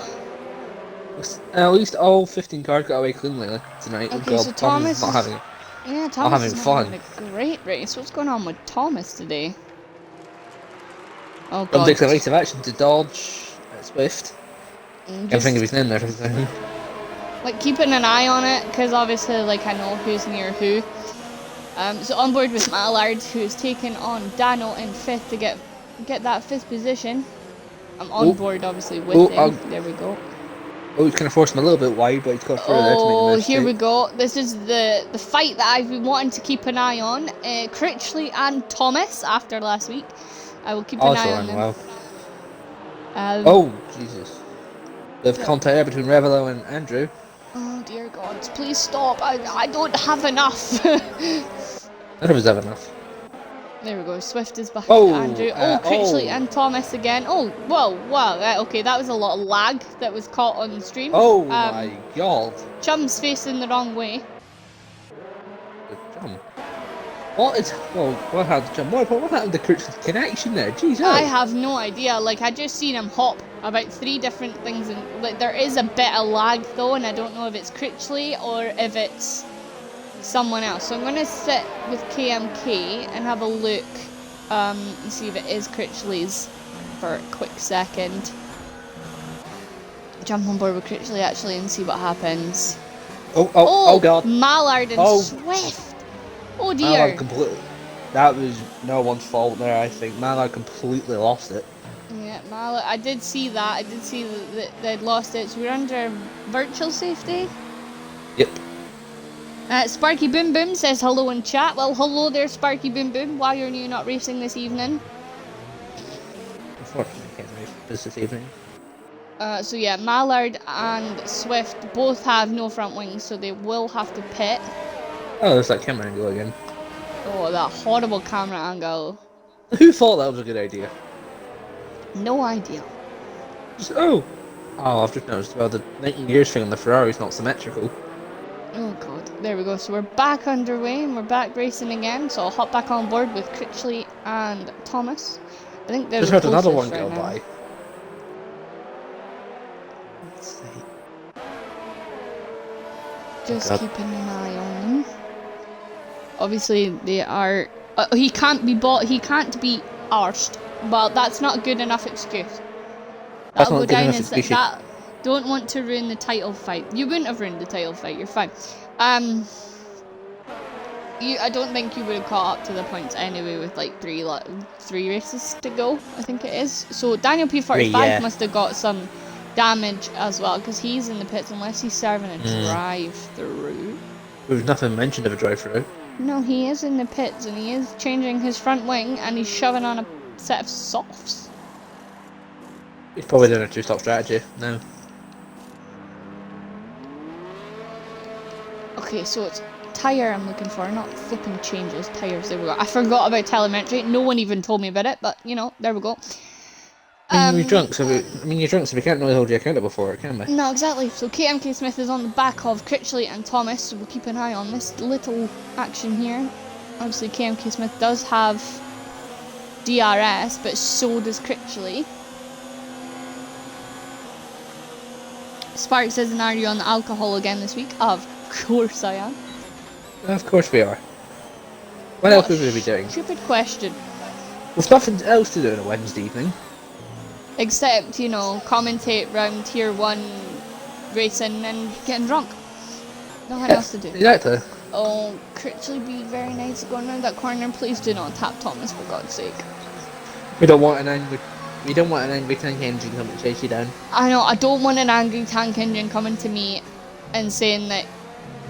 At least all 15 cars got away cleanly tonight. Okay, so Thomas is not having. Yeah, Thomas is having a great race. What's going on with Thomas today? Oh god. I'm taking a decisive action to dodge Swift. Can't think of his name there. Like keeping an eye on it, because obviously like I know who's near who. So on board with Mallard, who's taken on Dano in 5th to get that 5th position. I'm on board obviously with him. There we go. Oh, he's kind of forced him a little bit wide, but he's got through there to make the mistake. Here we go. This is the fight that I've been wanting to keep an eye on. Critchley and Thomas after last week. I will keep an eye on them. Well. Oh, Jesus. There's contact there between Revelo and Andrew. Oh, dear God. Please stop. I don't have enough. None of us have enough. There we go. Swift is behind Andrew. Critchley and Thomas again. Oh, whoa, wow. Okay, that was a lot of lag that was caught on the stream. Oh, my God. Chum's facing the wrong way. Chum. What happened to Chum? What happened to Critchley's connection there? Jeez, I have no idea. Like, I just seen him hop about 3 different things. And like, there is a bit of lag, though, and I don't know if it's Critchley or if it's someone else. So I'm going to sit with KMK and have a look and see if it is Critchley's for a quick second. Jump on board with Critchley actually and see what happens. Oh god. Mallard and Swift. Oh dear. That was no one's fault there, I think. Mallard completely lost it. Yeah, Mallard. I did see that. I did see that they'd lost it. So we're under virtual safety. Yep. Sparky Boom Boom says hello in chat. Well, hello there, Sparky Boom Boom. Why are you not racing this evening? Unfortunately, I can't race this evening. So yeah, Mallard and Swift both have no front wings, so they will have to pit. Oh, there's that camera angle again. Oh, that horrible camera angle. Who thought that was a good idea? No idea. I've just noticed about the 19 years thing on the Ferrari is not symmetrical. Oh god, there we go. So we're back underway and we're back racing again. So I'll hop back on board with Critchley and Thomas. I think they're just heard another one go by. Let's see. Just keeping an eye on them. Obviously, they are. He can't be bought. He can't be arsed. Well, that's not a good enough excuse. That'll go down as that. Don't want to ruin the title fight. You wouldn't have ruined the title fight. You're fine. I don't think you would have caught up to the points anyway with like three races to go. I think it is. So Daniel P45 must have got some damage as well because he's in the pits unless he's serving a drive-through. There's nothing mentioned of a drive-through. No, he is in the pits and he is changing his front wing and he's shoving on a set of softs. He's probably doing a 2-stop strategy. No. Okay, so it's tyre I'm looking for, not flipping changes. Tyres, there we go. I forgot about telemetry. No one even told me about it, but you know, there we go. You're drunk, so we can't really hold you accountable for it, can we? No, exactly. So KMK Smith is on the back of Critchley and Thomas, so we'll keep an eye on this little action here. Obviously, KMK Smith does have DRS, but so does Critchley. Spark says, and are you on the alcohol again this week? Of course I am. Of course we are. What else would we be doing? Stupid question. There's nothing else to do on a Wednesday evening. Except, you know, commentate round Tier 1 racing and getting drunk. Nothing else to do. Exactly. Oh, Critchley, be very nice going around that corner. Please do not tap Thomas, for God's sake. We don't want an angry tank engine coming to chase you down. I know, I don't want an angry tank engine coming to me and saying that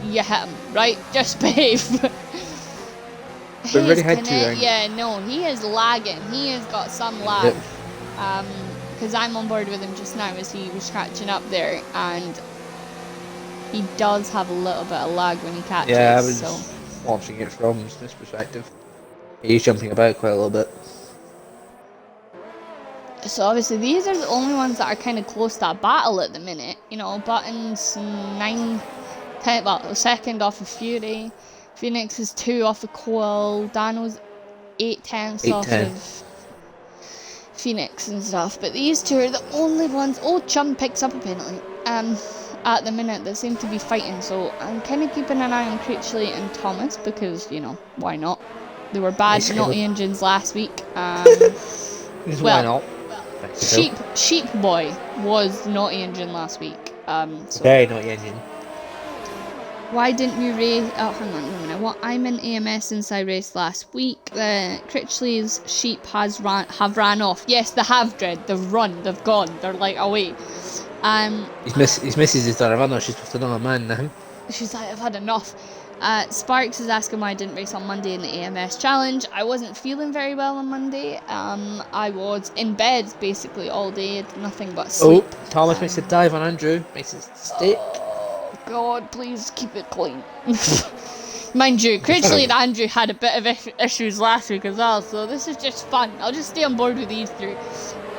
you hit him, right? Just behave. We already had two rounds. Yeah, no, he is lagging. He has got some lag. Yep. Because I'm on board with him just now as he was catching up there, and he does have a little bit of lag when he catches. Yeah, I was watching it from this perspective. He's jumping about quite a little bit. So obviously these are the only ones that are kind of close to a battle at the minute. You know, Button's 9, 10, well, second off of Fury. Phoenix is 2 off of Coil. Dano's 8/10 off of Phoenix and stuff. But these two are the only ones. Old Chum picks up a penalty. At the minute that seem to be fighting. So I'm kind of keeping an eye on Critchley and Thomas because, you know, why not? They were bad naughty engines last week. Why not? Sheep Boy was naughty engine last week. So very naughty engine. Why didn't you race? Oh, hang on a minute. What? I'm in AMS since I raced last week. Critchley's sheep have ran off. Yes, they have, Dread. They've run. They've gone. They're like away. His missus is done. I know she's with another man now. She's like, I've had enough. Sparks is asking why I didn't race on Monday in the AMS challenge. I wasn't feeling very well on Monday. I was in bed basically all day, nothing but sleep. Oh, Thomas makes a dive on Andrew, makes it stick. Oh God, please keep it clean. Mind you, Critchley and Andrew had a bit of issues last week as well, so this is just fun. I'll just stay on board with these three.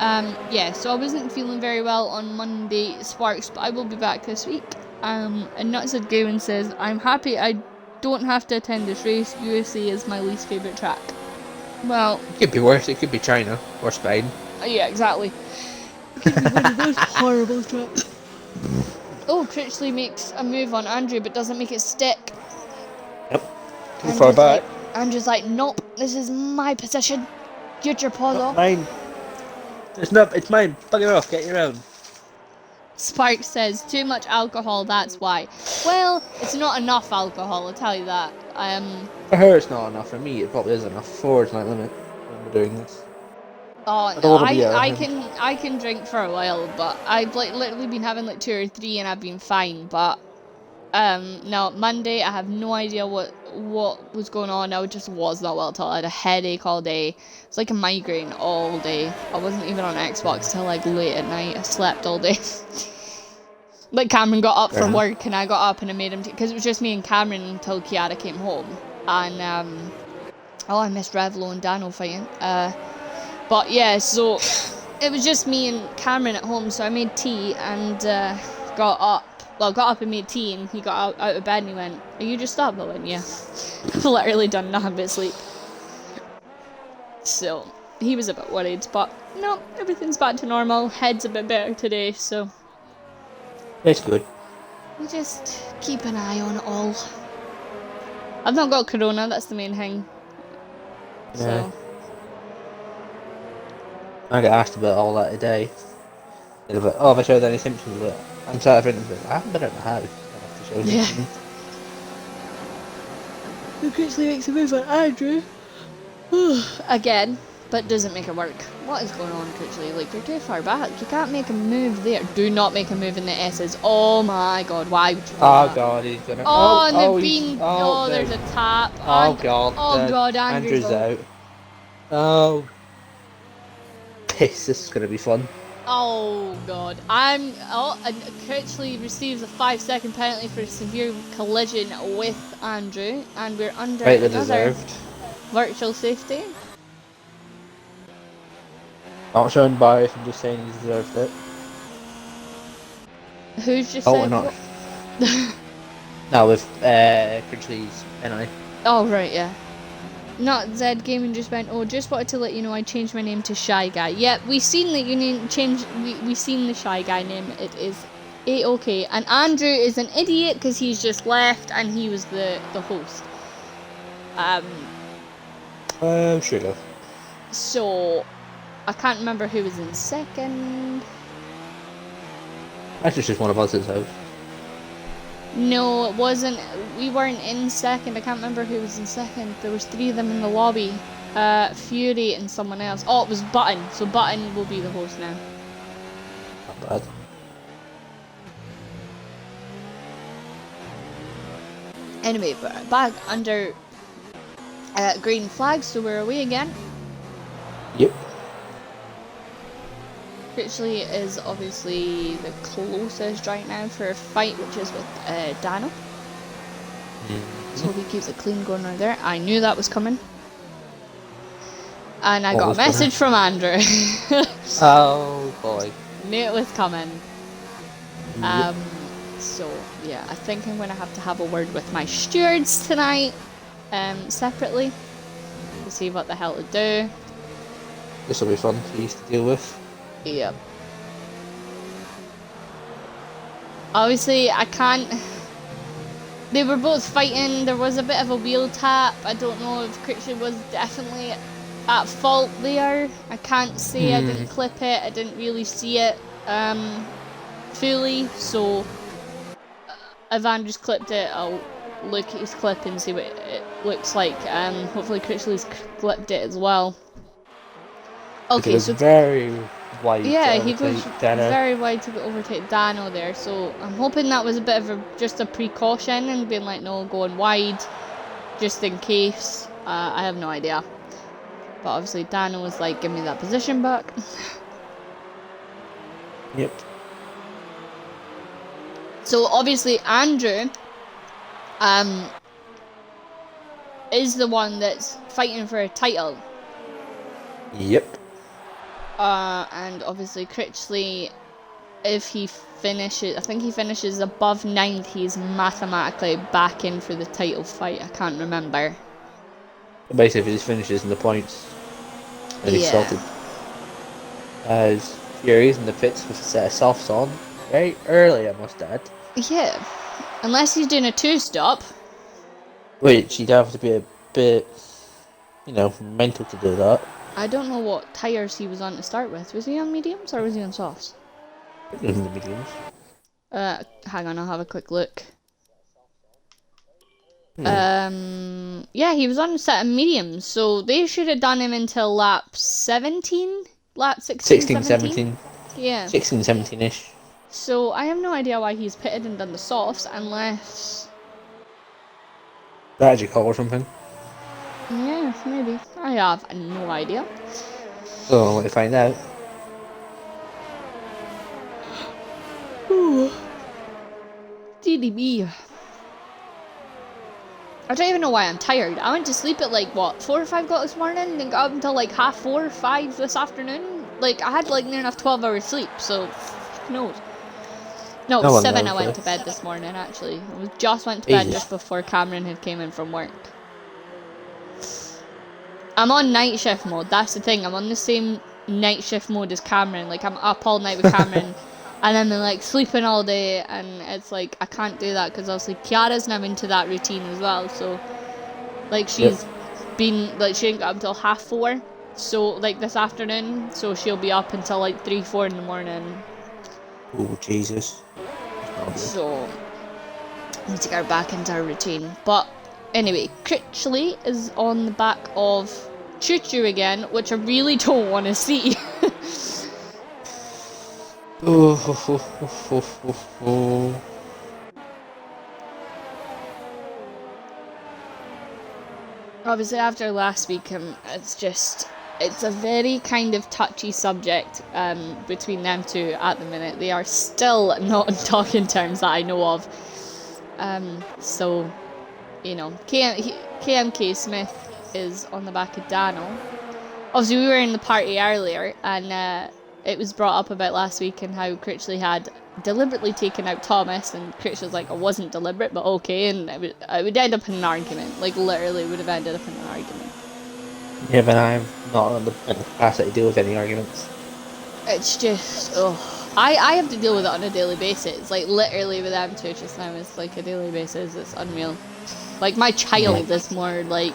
Yeah, so I wasn't feeling very well on Monday, Sparks, but I will be back this week. And Nutsed Gowan says, I'm happy I don't have to attend this race. USA is my least favourite track. Well, it could be worse. It could be China or Spain. Yeah, exactly. It could be one of those horrible tracks. Oh, Critchley makes a move on Andrew but doesn't make it stick. Yep. Too far back. Andrew's like, nope, this is my position. Get your paws off. Mine. It's mine. Bugger off, get your own. Sparks says, too much alcohol, that's why. Well, it's not enough alcohol, I'll tell you that. For her it's not enough, for me it probably is enough. 4 is my limit when we're doing this. Oh, no, I can drink for a while, but I've like literally been having like 2 or 3 and I've been fine, but no, Monday I have no idea what was going on. I just was not well at all. I had a headache all day. It's like a migraine all day. I wasn't even on Xbox till like late at night. I slept all day. Like Cameron got up from work and I got up and I made him because it was just me and Cameron until Kiara came home. And I missed Revlo and Dano fighting. But yeah, so it was just me and Cameron at home, so I made tea and got up. Well, got up and made tea, and he got out of bed and he went, are you just up? I went, yeah. I've literally done nothing but sleep. So, he was a bit worried, but no, everything's back to normal. Head's a bit better today, so. That's good. We just keep an eye on it all. I've not got corona, that's the main thing. Yeah. So. I got asked about all that today. About, have I showed any symptoms of it? I'm sat there thinking, I haven't been at the house. Yeah. Who Critchley makes a move on Andrew. Again, but doesn't make it work. What is going on, Critchley? Like, you're too far back. You can't make a move there. Do not make a move in the S's. Oh my God, why would you do that? God, he's gonna. There's a tap. God, Andrew's out. Oh. Piss, this is gonna be fun. Oh God, and Critchley receives a 5-second penalty for a severe collision with Andrew, and we're under another virtual safety. Not showing bias, I'm just saying he deserved it. Who's just said not? No, with Critchley's NI. Oh right, yeah. Not Zed Gaming just went, oh, just wanted to let you know I changed my name to Shy Guy. Yep, we've seen that you changed, we've seen the Shy Guy name. It is A-OK. And Andrew is an idiot because he's just left and he was the host. Sure. So, I can't remember who was in second. Actually, it's just one of us' house. No, it wasn't. We weren't in second. I can't remember who was in second. There was 3 of them in the lobby. Fury and someone else. Oh, it was Button. So Button will be the host now. Not bad. Anyway, back under green flag, so we're away again. Yep. Critchley is obviously the closest right now for a fight, which is with Dano. So he keeps it clean going right there. I knew that was coming. And I got a message from Andrew. Oh boy. Knew it was coming. Yep. So yeah, I think I'm gonna have to have a word with my stewards tonight, separately, to see what the hell to do. This will be fun for you to deal with. Yep. Obviously, I can't. They were both fighting. There was a bit of a wheel tap. I don't know if Critchley was definitely at fault there. I can't say. I didn't clip it. I didn't really see it fully. So if Andrew's clipped it, I'll look at his clip and see what it looks like. Hopefully Critchley's clipped it as well. Okay, so very wide. Yeah, he goes very wide to overtake Dano there. So I'm hoping that was a bit of just a precaution and being like, no, going wide, just in case. I have no idea. But obviously Dano was like, give me that position back. Yep. So obviously Andrew is the one that's fighting for a title. Yep. And obviously Critchley, if he finishes, I think he finishes above 9th, he's mathematically back in for the title fight. I can't remember. Basically, if he just finishes in the points, then he's sorted. As Fury's in the pits with a set of softs on, very early, I must add. Yeah, unless he's doing a 2-stop. Which you'd have to be a bit, mental to do that. I don't know what tyres he was on to start with. Was he on mediums or was he on softs? He was on the mediums. Hang on, I'll have a quick look. Yeah, he was on a set of mediums, so they should have done him until lap 17? Lap 16, 17? Yeah. 16, 17-ish. So I have no idea why he's pitted and done the softs, unless... Strategy call or something. Yeah, maybe. I have no idea. So I'll let you find out. Ooh. DDB. I don't even know why I'm tired. I went to sleep at like, what, 4 or 5 o'clock this morning and then got up until like 4:30, 5 this afternoon. Like, I had like near enough 12 hours sleep, so who knows? No, 7 I went to bed this morning, actually. I just went to bed just before Cameron had came in from work. I'm on night shift mode, that's the thing. I'm on the same night shift mode as Cameron. Like, I'm up all night with Cameron. And then I'm like sleeping all day, and it's like I can't do that because obviously Kiara's now into that routine as well. So like she's been like she didn't get up until 4:30, so like this afternoon, so she'll be up until like 3, 4 in the morning. Oh Jesus! So I need to get her back into her routine. But anyway, Critchley is on the back of Choo Choo again, which I really don't want to see. Obviously after last week, it's a very kind of touchy subject between them two at the minute. They are still not in talking terms that I know of. So, KMK Smith is on the back of Dano. Obviously we were in the party earlier, and it was brought up about last week and how Critchley had deliberately taken out Thomas, and Critchley was like, it wasn't deliberate, but okay, and it would end up in an argument. Like, literally would have ended up in an argument. Yeah, but I'm not in the capacity to deal with any arguments. It's just, I have to deal with it on a daily basis. Like, literally with them two just now, it's like a daily basis. It's unreal. Like, my child is more, like...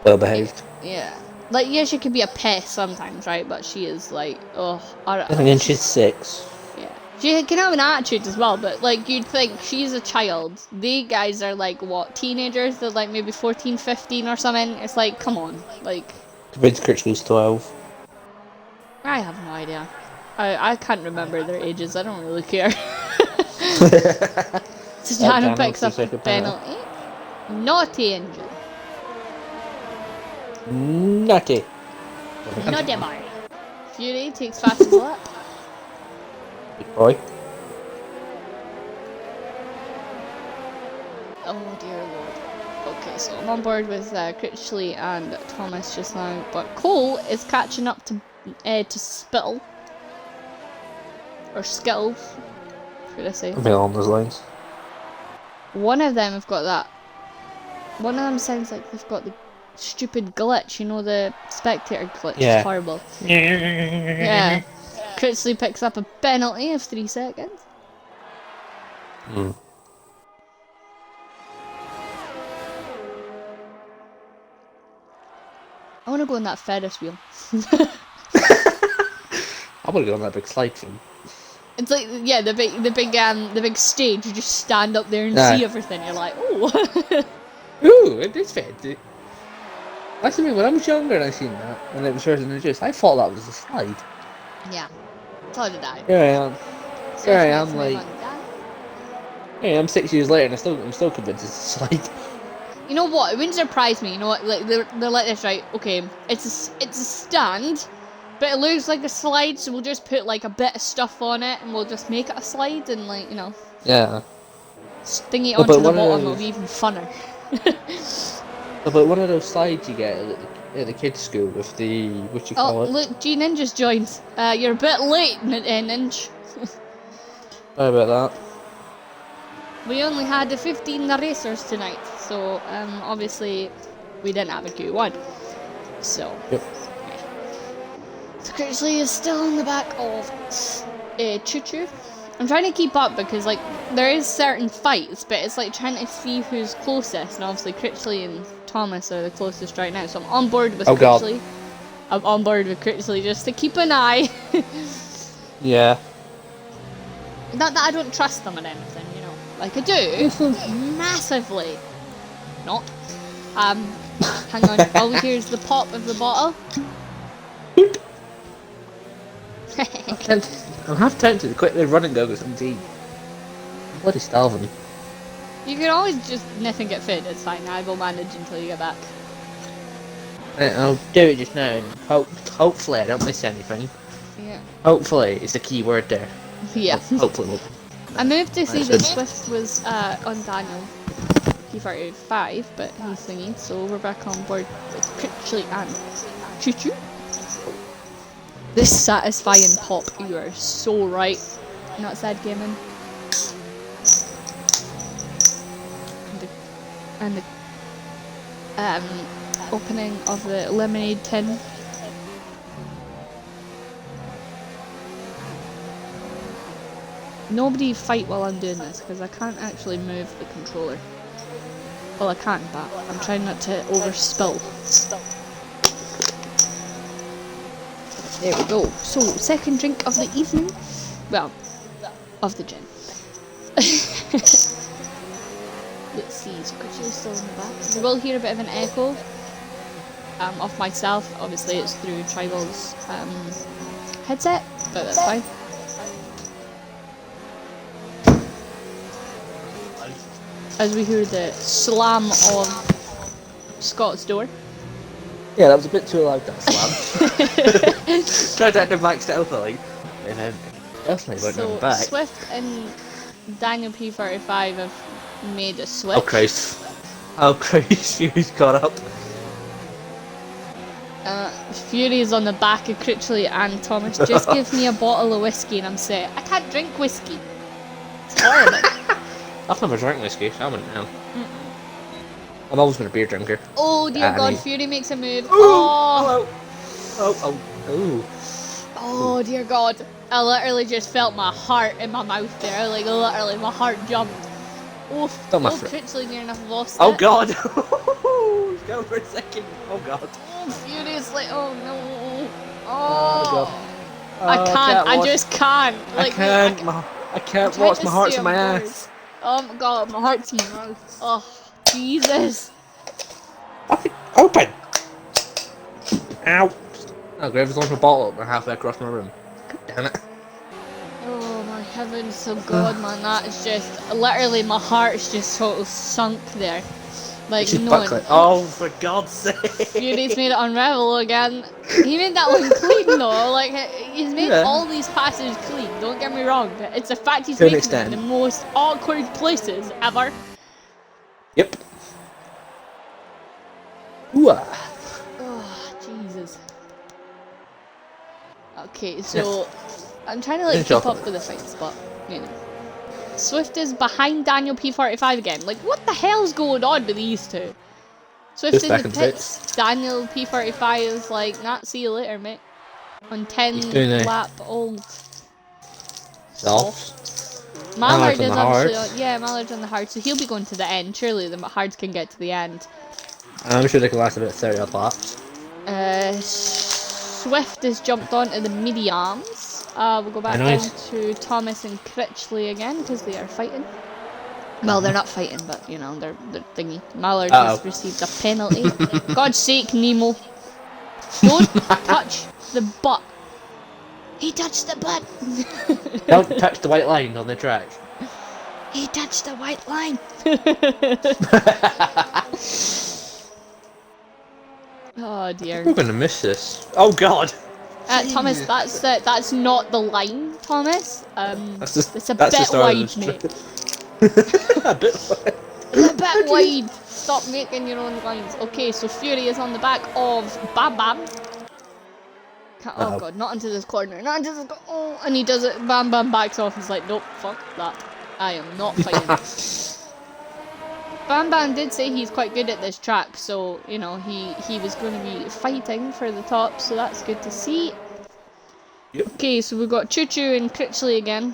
well behaved. Yeah. Like, yeah, she can be a pest sometimes, right? But she is like, and then she's 6. Yeah. She can have an attitude as well, but like you'd think she's a child. They guys are like what, teenagers? They're like maybe 14, 15 or something. It's like, come on, like. Convinced Critchley's 12. I have no idea. I can't remember their ages. I don't really care. So Daniel picks up a penalty. Naughty engine. Naughty. Naughty boy. Fury takes fastest lap. Good boy. Oh dear lord. Okay, so I'm on board with Critchley and Thomas just now, but Cole is catching up to Spittle. Or Skittles, should I say. Something along those lines. One of them have got that. One of them sounds like they've got the stupid glitch, you know, the spectator glitch. Yeah. It's horrible. Yeah. Critchley picks up a penalty of 3 seconds. Hmm. I want to go on that Ferris wheel. I want to go on that big slide thing. It's like, yeah, the big stage. You just stand up there and see everything. You're like, oh. Ooh, it is fancy. That's the thing, when I was younger and I seen that, when it was first introduced, I thought that was a slide. Yeah. So did I. Here I am. Here I am, like... Hey, I'm 6 years later and I'm still convinced it's a slide. You know what? It wouldn't surprise me. You know what? Like they're like this, right? Okay, it's a stand, but it looks like a slide, so we'll just put like a bit of stuff on it, and we'll just make it a slide, and like, you know. Yeah. Sting it onto the bottom. It'll be even funner. But one of those slides you get at the kids' school with the what you call it? Oh look, G Ninja's joined. You're a bit late, Ninja. Sorry about that. We only had the 15 racers tonight, so obviously we didn't have a Q1. So, yep. So Critchley is still in the back of Choo Choo. I'm trying to keep up because like there is certain fights, but it's like trying to see who's closest, and obviously Critchley and Thomas are the closest right now. So I'm on board with Critchley. I'm on board with Critchley just to keep an eye. Yeah. Not that I don't trust them or anything, you know. Like I do, massively. Not. Hang on. All we hear is the pop of the bottle. I'm half tempted to quickly run and go get some tea. I'm bloody starving. You can always just nip and get food. It's fine. I will manage until you get back. I'll do it just now. And hopefully I don't miss anything. Yeah. Hopefully is the key word there. Yeah. Hopefully. I moved to see that Swift was on Daniel P45, but he's thingy, so we're back on board with Critchley and Choo Choo. This satisfying pop, you are so right. Not sad gaming. And the opening of the lemonade tin. Nobody fight while I'm doing this, because I can't actually move the controller. Well, I can, but I'm trying not to overspill. There we go. So, second drink of the evening. Well, of the gin. Let's see, so Critchley's still in the back. You will hear a bit of an echo of myself. Obviously, it's through Tribal's headset, but that's fine. As we hear the slam of Scott's door. Yeah, that was a bit too loud, that slam. Tried to act back stealthily. And then definitely went so back. Swift and Daniel P45 have made a switch. Oh Christ. Oh Christ, Fury's caught up. Fury's on the back of Critchley and Thomas. Just give me a bottle of whiskey and I'm set. I can't drink whiskey. It's horrible. I've never drank whiskey, so I wouldn't know. I've always been a beer drinker. Oh dear God, Fury makes a move. Oh! Oh! Oh dear God. I literally just felt my heart in my mouth there. Like literally my heart jumped. Critchley near enough lost Oh it. God! He's going for a second. Oh God. Oh, Fury's like, oh no. Oh God. I can't. I just can't. Like, I can't watch. My heart's in my ass. Oh my god, my heart's in my mouth. Oh, Jesus. Open! Ow! Oh, Graves launched a bottle up and halfway across my room. God damn it. Oh my heavens, so God, man, that is just, literally my heart's just total sunk there. Like, no one. Oh, for God's sake. Fury's made it on Revel again. He made that one clean though, like, he's made all these passes clean, don't get me wrong, but it's the fact he's making them in the most awkward places ever. Yep. Ooh. Oh, Jesus. Okay, so I'm trying to like keep up with the fights, but you know. Swift is behind Daniel P45 again. Like, what the hell's going on with these two? Swift in the pits. Daniel P45 is like, nah, see you later, mate. On 10 lap old. Soft. Mallard is obviously, yeah, Mallard's on the hard, so he'll be going to the end. Surely the hards can get to the end. I'm sure they can last about 30 odd laps. Swift has jumped onto the mediums. We'll go back down to Thomas and Critchley again because they are fighting. Well, they're not fighting, but you know, they're thingy. Mallard has received a penalty. God's sake, Nemo. Don't touch the butt. He touched the butt. Don't touch the white line on the track. He touched the white line. Oh dear. We're gonna miss this. Oh God. Thomas, that's not the line, Thomas. It's a bit wide, mate. A bit wide. It's a bit wide. Stop making your own lines. Okay, so Fury is on the back of Bam Bam. Oh God, not into this corner. Not into this. Oh, and he does it. Bam Bam backs off. He's like, nope, fuck that. I am not fighting. Bam Bam did say he's quite good at this track, so, you know, he was going to be fighting for the top, so that's good to see. Yep. Okay, so we've got Choo Choo and Critchley again.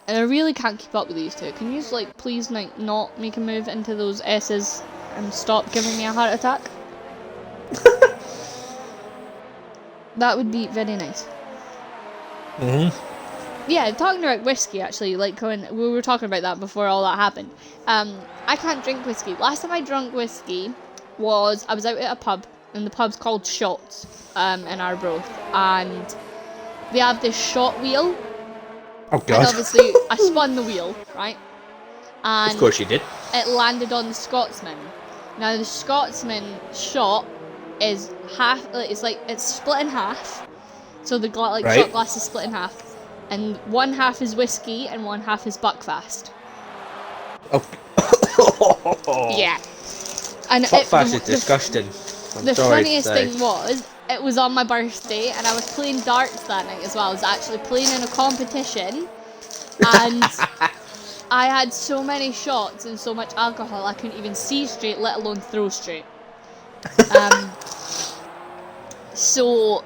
And I really can't keep up with these two. Can you just, like, please, like, not make a move into those S's and stop giving me a heart attack? That would be very nice. Yeah, talking about whiskey, actually, like, when we were talking about that before all that happened. I can't drink whiskey. Last time I drank whiskey was, I was out at a pub, and the pub's called Shots, in Arbroath, and they have this shot wheel. Oh God. And obviously, I spun the wheel, right? And of course you did. It landed on the Scotsman. Now, the Scotsman shot is half, it's split in half. So the shot glass is split in half. And one half is whiskey and one half is Buckfast. Oh. Yeah. And Buckfast is disgusting. The funniest thing was, it was on my birthday and I was playing darts that night as well. I was actually playing in a competition and I had so many shots and so much alcohol I couldn't even see straight, let alone throw straight. So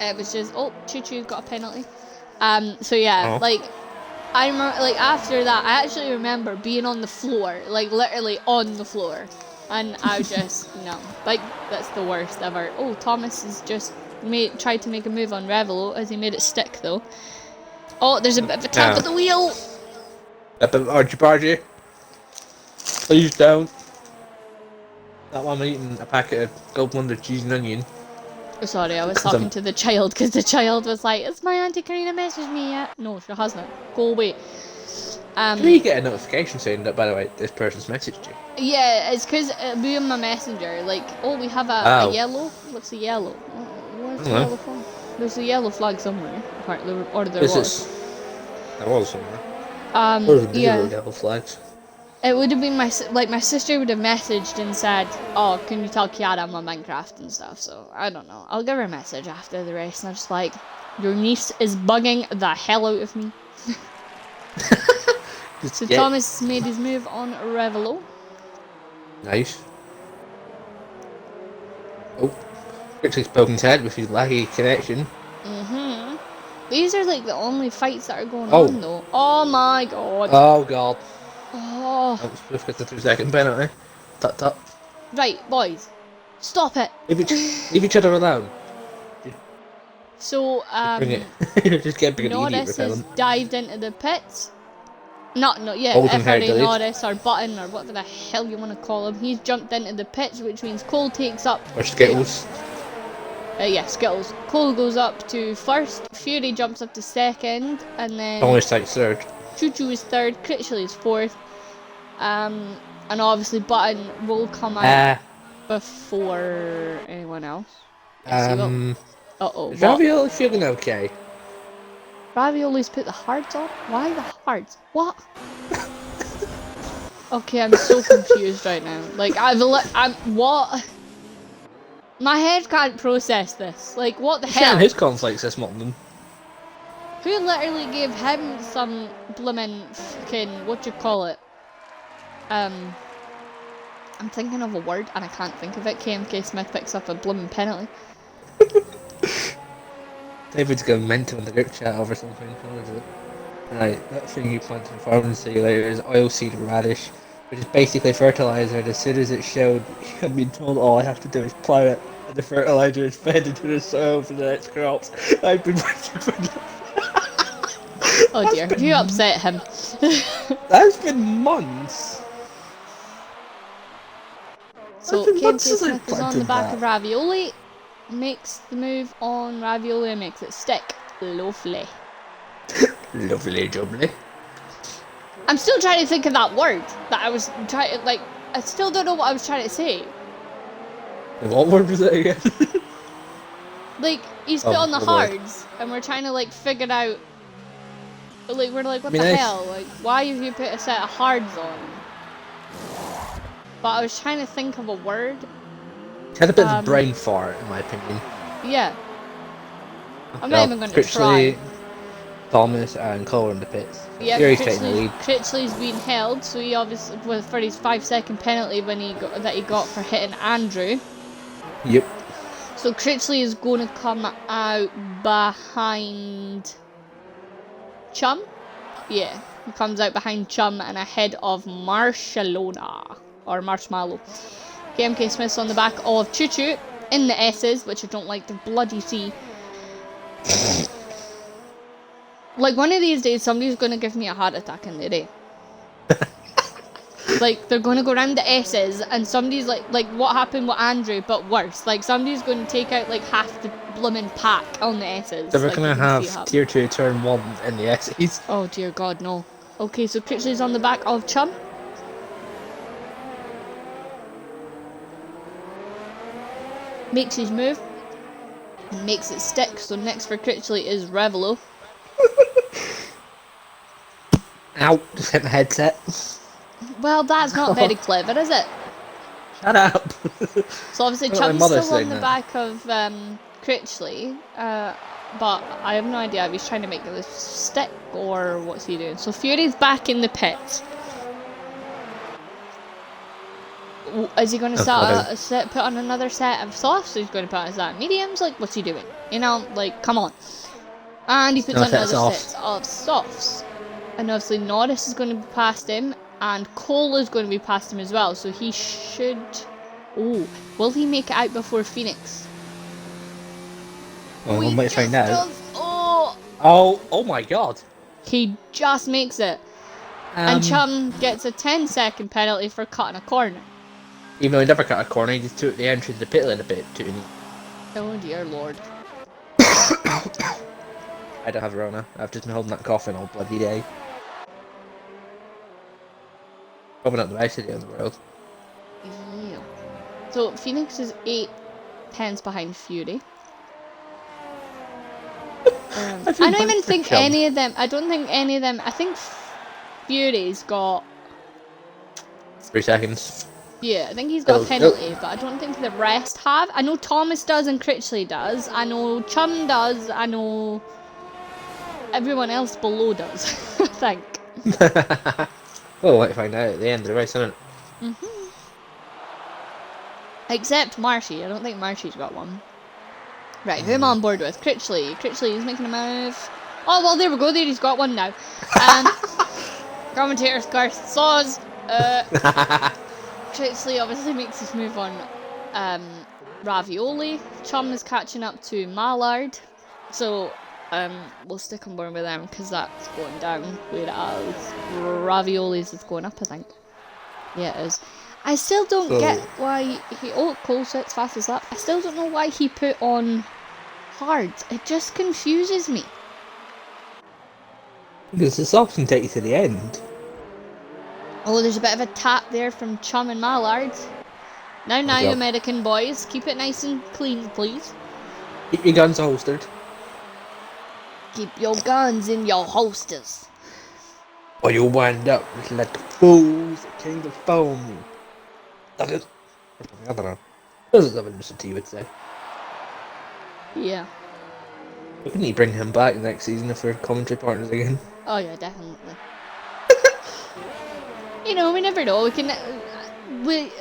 it was just, oh, Choo Choo got a penalty. So yeah, like, I remember, like, after that, I actually remember being on the floor, like, literally on the floor, and I just, no, like, that's the worst ever. Oh, Thomas has just tried to make a move on Revelo, as he made it stick, though. Oh, there's a bit of a tap at the wheel! A bit of argy-bargy. Please don't. That one I'm eating a packet of Gold Wonder cheese and onion. Sorry, I was talking to the child because the child was like, "Has my Auntie Karina messaged me yet?" No, she hasn't. Go away. Can you get a notification saying that, by the way, this person's messaged you? Yeah, it's because we on my messenger, like, oh, we have a yellow. What's a yellow? What's the yellow flag? There's a yellow flag somewhere, apparently, or there was. There was somewhere. Yeah. Yellow flags. It would have been my sister would have messaged and said, "Oh, can you tell Kiara I'm on Minecraft and stuff?" So I don't know. I'll give her a message after the race, and I'm just like, "Your niece is bugging the hell out of me." So Thomas made his move on Revelo. Nice. Oh, Richard's poking his head with his laggy connection. These are like the only fights that are going on though. Oh my god. Oh god. Oh. Swift gets a 2-second penalty. Tut tut. Right, boys. Stop it. Leave each other alone. So, Just get bring idiot Norris has repellent. dived into the pits. Golden hair FRA delayed. Norris, or Button, or whatever the hell you want to call him. He's jumped into the pits, which means Cole takes up... Or Skittles. Yeah, Skittles. Cole goes up to first, Fury jumps up to second, and then... Almost takes third. Choo Choo is third, Critchley is fourth. And obviously Button will come out before anyone else. Yes, uh-oh. Is Ravioli feeling okay? Ravioli's put the hards on? Why the hards? What? Okay, I'm so confused right now. Like, what? My head can't process this. Like, what the hell? His conflicts this morning. Who literally gave him some blimmin' fucking, what you call it? I'm thinking of a word and I can't think of it. KMK Smith picks up a blimmin' penalty. David's going mental in the group chat over something. What is it? Right, that thing you plant in the farm and see later is oilseed radish, which is basically fertilizer. And as soon as it showed, I've been told all I have to do is plough it, and the fertilizer is fed into the soil for the next crops. I've been waiting for that. Oh dear, you upset him. That's been months. So KMK Smith is on the back of Ravioli, makes the move on Ravioli and makes it stick. Lovely. Lovely jubbly. I'm still trying to think of that word that I was trying to, like, I still don't know what I was trying to say. What word was it again? Like, he's put on the hards, and we're trying to, like, figure out, like, we're like, what the hell? Like, why have you put a set of hards on? But I was trying to think of a word. Had a bit of a brain fart, in my opinion. Yeah. I'm not even going to try. Thomas and Cole in the pits. Yeah, Critchley's been held, so he obviously, for his 5-second penalty when he got for hitting Andrew. Yep. So Critchley is going to come out behind Chum. Yeah, he comes out behind Chum and ahead of Marshmallow. KMK Smith's on the back of Choo Choo in the S's, which I don't like to bloody see. Like, one of these days, somebody's going to give me a heart attack in the day. Like, they're going to go around the S's, and somebody's like what happened with Andrew, but worse. Like, somebody's going to take out, like, half the blooming pack on the S's. So we're going to have Tier 2, Turn 1 in the S's. Oh, dear God, no. Okay, so Critchley's on the back of Chum. Makes his move. Makes it stick, so next for Critchley is Revelo. Ow, just hit my headset. Well, that's not very clever, is it? Shut up. So obviously Chum's still on the back of Critchley, but I have no idea if he's trying to make this stick or what's he doing. So Fury's back in the pit. Is he going to put on another set of softs? He's going to put on a set of mediums? Like, what's he doing? You know, like, come on. And he puts on another set of softs. And obviously Norris is going to be past him, and Cole is going to be past him as well. So he should... Oh, will he make it out before Phoenix? Well, we might find out. Oh! Oh my God. He just makes it. And Chum gets a 10-second penalty for cutting a corner. Even though he never cut a corner, he just took the entry to the pit lane a bit too neat. Oh dear Lord. I don't have Rona. I've just been holding that cough all bloody day. Probably not the best idea in the world. Yeah. So Phoenix is 8 tenths behind Fury. I don't even think any of them. I don't think any of them. I think Fury's got 3 seconds. Yeah, I think he's got a penalty, but I don't think the rest have. I know Thomas does and Critchley does. I know Chum does. I know everyone else below does. I think. Well, we'll wait to find out at the end of the race, isn't it? Except Marshy. I don't think Marshy's got one. Right, who am I on board with? Critchley. Critchley is making a move. Oh, well, there we go. There, he's got one now. Commentator's cursed saws. Critchley obviously makes his move on Ravioli. Chum is catching up to Mallard. So, we'll stick on board with them because that's going down. Whereas raviolis is going up, I think. Yeah, it is. I still don't get why he. Oh, Cole sits fastest lap. I still don't know why he put on hards. It just confuses me. Because the socks can take you to the end. Oh, there's a bit of a tap there from Chum and Mallard. Now, you American boys, keep it nice and clean, please. Keep your guns holstered. Keep your guns in your holsters. Or you'll wind up with like the fools that came before me. I don't know. This is something Mr. T would say. Yeah. Couldn't he bring him back next season if we're commentary partners again? Oh yeah, definitely. You know, we never know. We can.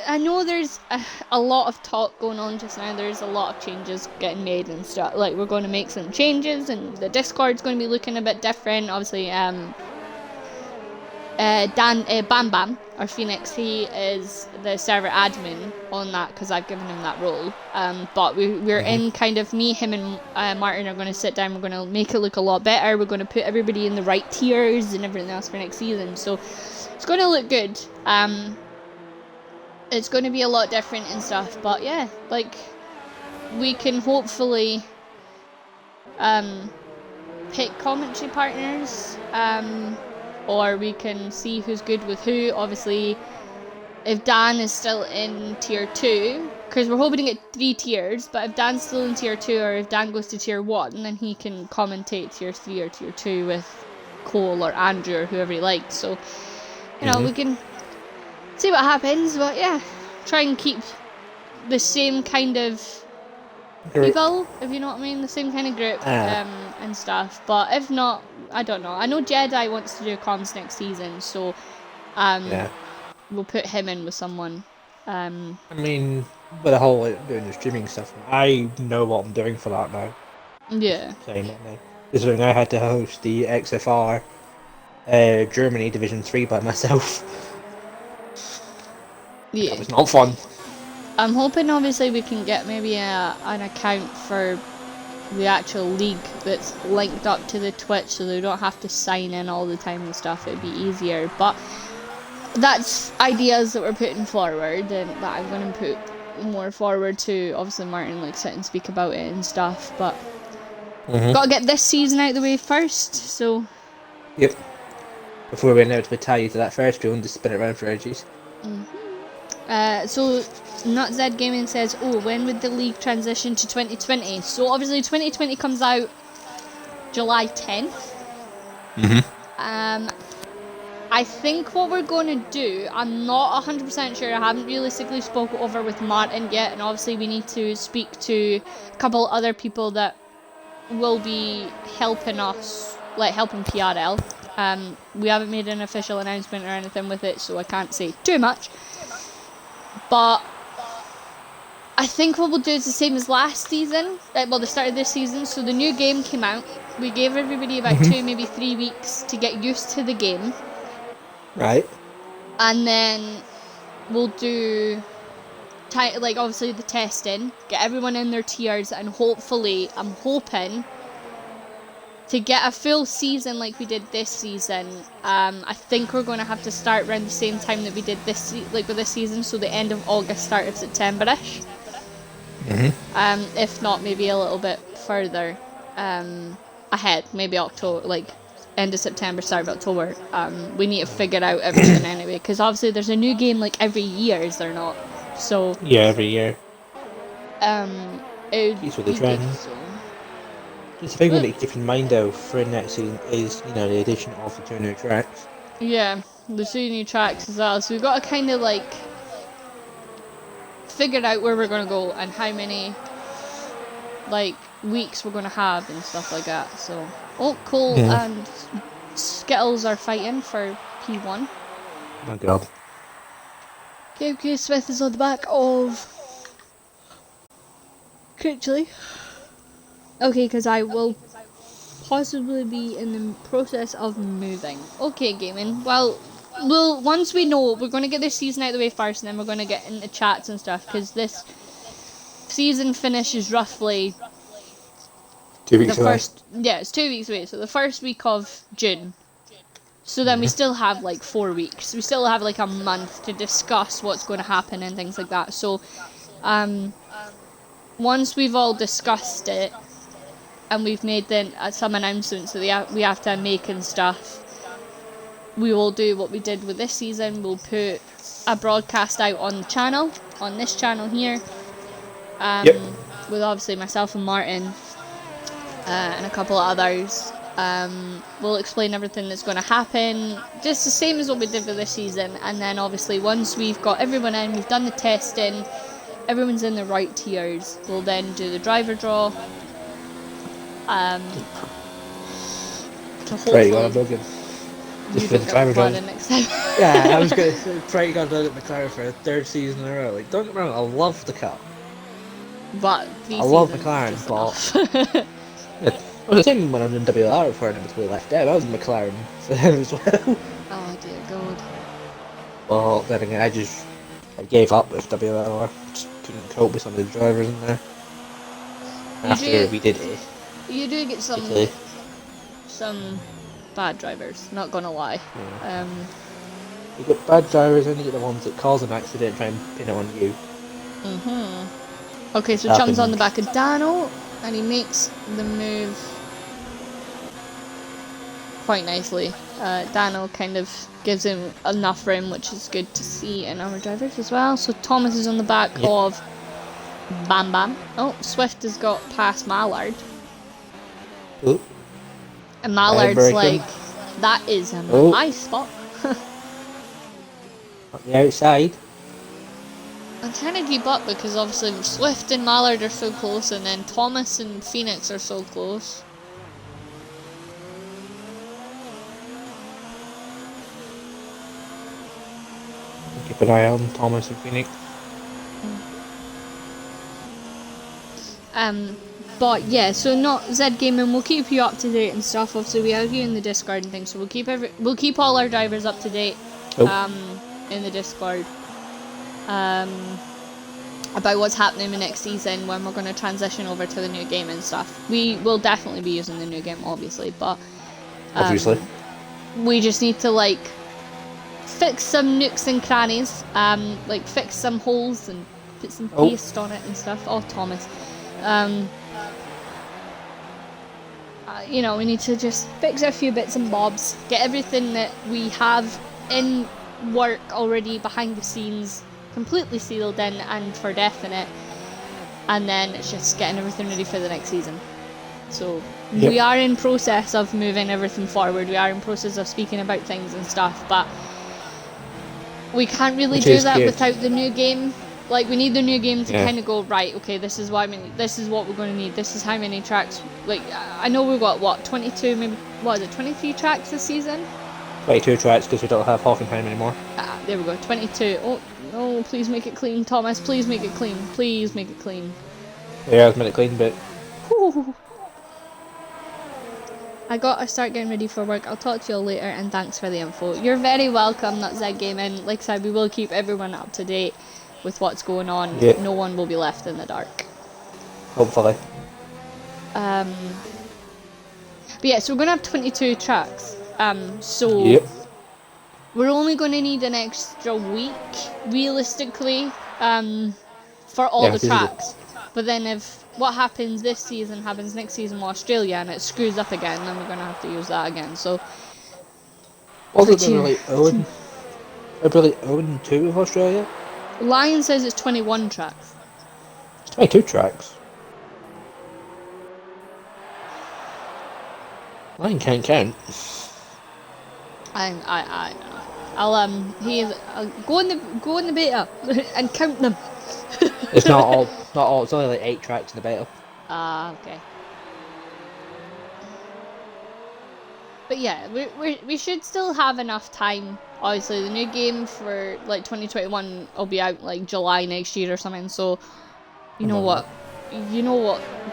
I know there's a lot of talk going on just now. There's a lot of changes getting made and stuff. Like, we're going to make some changes, and the Discord's going to be looking a bit different. Obviously, Bam Bam, our Phoenix, he is the server admin on that because I've given him that role. But we're in kind of, me, him, and Martin are going to sit down. We're going to make it look a lot better. We're going to put everybody in the right tiers and everything else for next season. So it's going to look good. It's going to be a lot different and stuff. But yeah, like, we can hopefully pick commentary partners. Or we can see who's good with who. Obviously, if Dan is still in tier 2, because we're hoping to get 3 tiers, but if Dan's still in tier 2, or if Dan goes to tier 1, then he can commentate tier 3 or tier 2 with Cole or Andrew or whoever he likes. So, you know, we can see what happens, but yeah, try and keep the same kind of people, if you know what I mean, the same kind of group and stuff. But if not, I don't know. I know Jedi wants to do comms next season, so we'll put him in with someone. I mean, with the whole doing the streaming stuff, I know what I'm doing for that now. Yeah. Saying that now. This when I had to host the XFR Germany Division 3 by myself. Yeah. That was not fun. I'm hoping, obviously, we can get maybe an account for the actual league that's linked up to the Twitch, so they don't have to sign in all the time and stuff. It'd be easier. But that's ideas that we're putting forward, and that I'm going to put more forward to. Obviously, Martin, like, sit and speak about it and stuff. But got to get this season out of the way first. So. Yep. Before we inevitably tie you to that first field and just spin it around for edges. So NutZ Gaming says, oh, when would the league transition to 2020? So obviously 2020 comes out July 10th. I think what we're going to do, I'm not 100% sure, I haven't realistically spoken over with Martin yet, and obviously we need to speak to a couple other people that will be helping us, like helping PRL. We haven't made an official announcement or anything with it, so I can't say too much. But I think what we'll do is the same as last season, well, the start of this season. So the new game came out. We gave everybody about 2, maybe 3 weeks to get used to the game. Right. And then we'll do, like, obviously the testing, get everyone in their tiers, and hopefully, I'm hoping to get a full season like we did this season. I think we're going to have to start around the same time that we did this, with this season, so the end of August, start of September-ish. If not, maybe a little bit further ahead, maybe October, like end of September, start of October. We need to figure out everything anyway, because obviously there's a new game like every year, is there not? So yeah, every year. Keeps with the trends. Just the thing we need to keep in mind though for next season is, you know, the addition of the 2 new tracks. Yeah, the 2 new tracks as well. So we've got to kind of like figure out where we're going to go and how many like weeks we're going to have and stuff like that. So, Cole and Skittles are fighting for P1. Oh my god. Okay, Smith is on the back of Critchley. Okay, because I will possibly be in the process of moving. Okay, gaming. Well, once we know, we're going to get this season out of the way first, and then we're going to get into chats and stuff, because this season finishes roughly 2 weeks away. It's 2 weeks away. So the first week of June. So then we still have like 4 weeks. We still have like a month to discuss what's going to happen and things like that. So, once we've all discussed it and we've made some announcements that we have to make and stuff, we will do what we did with this season. We'll put a broadcast out on the channel, on this channel here, with obviously myself and Martin and a couple of others. We'll explain everything that's going to happen, just the same as what we did for this season. And then obviously once we've got everyone in, we've done the testing, everyone's in the right tiers, we'll then do the driver draw. To hopefully... Just for the driver draw. Yeah, I was going to try to get a McLaren for a 3rd season in a row. Like, don't get me wrong, I love the car. But I love McLaren, but... Well, the same when I was in WLR before I was left out. I was in McLaren as well. Oh dear God. Well, then again, I gave up with WLR. Just couldn't cope with some of the drivers in there. After we did it. You do get some bad drivers, not gonna lie. Yeah. You get bad drivers and you get the ones that cause an accident and try and pin it on you. Okay, so Chum's on the back of Dano, and he makes the move quite nicely. Dano kind of gives him enough room, which is good to see in our drivers as well. So Thomas is on the back of Bam Bam. Oh, Swift has got past Mallard. Ooh. And Mallard's like, that is my spot. On the outside. I'm trying to keep up because obviously Swift and Mallard are so close, and then Thomas and Phoenix are so close. Keep an eye on Thomas and Phoenix. But yeah, so not Zed Gaming. We'll keep you up to date and stuff. Obviously, we have you in the Discord and things, so we'll keep all our drivers up to date. In the Discord. About what's happening in the next season when we're going to transition over to the new game and stuff. We will definitely be using the new game, obviously, but we just need to like fix some nooks and crannies, like fix some holes and put some paste on it and stuff. Oh, Thomas. You know, we need to just fix a few bits and bobs, get everything that we have in work already behind the scenes completely sealed in and for definite, and then it's just getting everything ready for the next season. So we are in process of moving everything forward, we are in process of speaking about things and stuff, but we can't really do that without the new game. Like, we need the new game to kind of go, right, okay, this is what we're going to need, this is how many tracks. Like, I know we've got, what, 22, maybe, what is it, 23 tracks this season? 22 tracks, because we don't have Hockenheim anymore. There we go, 22. Oh, no, please make it clean, Thomas, please make it clean, please make it clean. Yeah, I've made it clean, but... Whew. I gotta start getting ready for work. I'll talk to you all later, and thanks for the info. You're very welcome, that's Zed Gaming. Like I said, we will keep everyone up to date with what's going on. No one will be left in the dark. Hopefully. But yeah, so we're gonna have 22 tracks. So we're only gonna need an extra week, realistically, for all the tracks. But then if what happens this season happens next season with Australia and it screws up again, then we're gonna have to use that again. So wasn't there really owing 2 with Australia? Lion says it's 21 tracks. It's 22 tracks. Lion can't count. I know. I'll go in the beta and count them. It's not all. It's only like 8 tracks in the beta. Okay. But yeah, we should still have enough time. Obviously, the new game for like 2021 will be out like July next year or something. So, you know what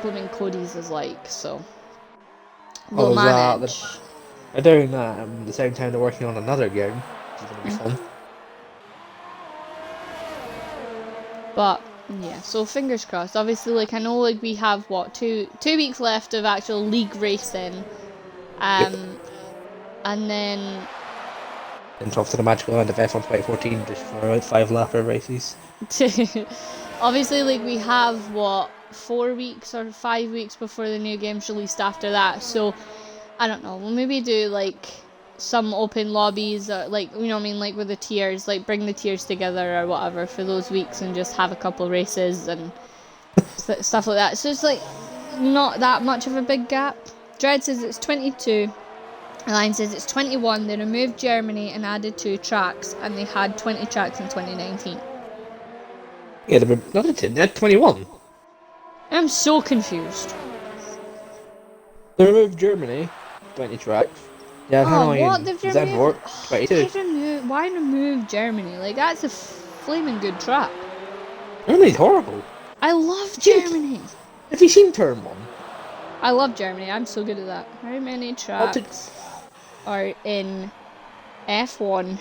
blooming Cody's is like. So we'll manage. They're doing that at the same time they're working on another game, which is gonna be fun. But Yeah, so fingers crossed. Obviously, like, I know, like, we have, what, two weeks left of actual league racing. Yep. And then... And off to the magical end of F1 2014, just for about 5 lapper races. Obviously, like, we have, what, 4 weeks or 5 weeks before the new game's released after that, so, I don't know, we'll maybe do, like, some open lobbies, or, like, you know what I mean, like, with the tiers, like, bring the tiers together or whatever for those weeks and just have a couple races and stuff like that. So it's, like, not that much of a big gap. Dread says it's 22. Line says it's 21. They removed Germany and added 2 tracks, and they had 20 tracks in 2019. Yeah, they had 21. I'm so confused. They removed Germany, 20 tracks. Yeah, Oh, Hanoi what? and They've removed... Zandvoort, 22. Why remove Germany? Like, that's a flaming good track. Germany's horrible. I love Germany. Have you seen Turn 1? I love Germany. I'm so good at that. How many tracks are in F1?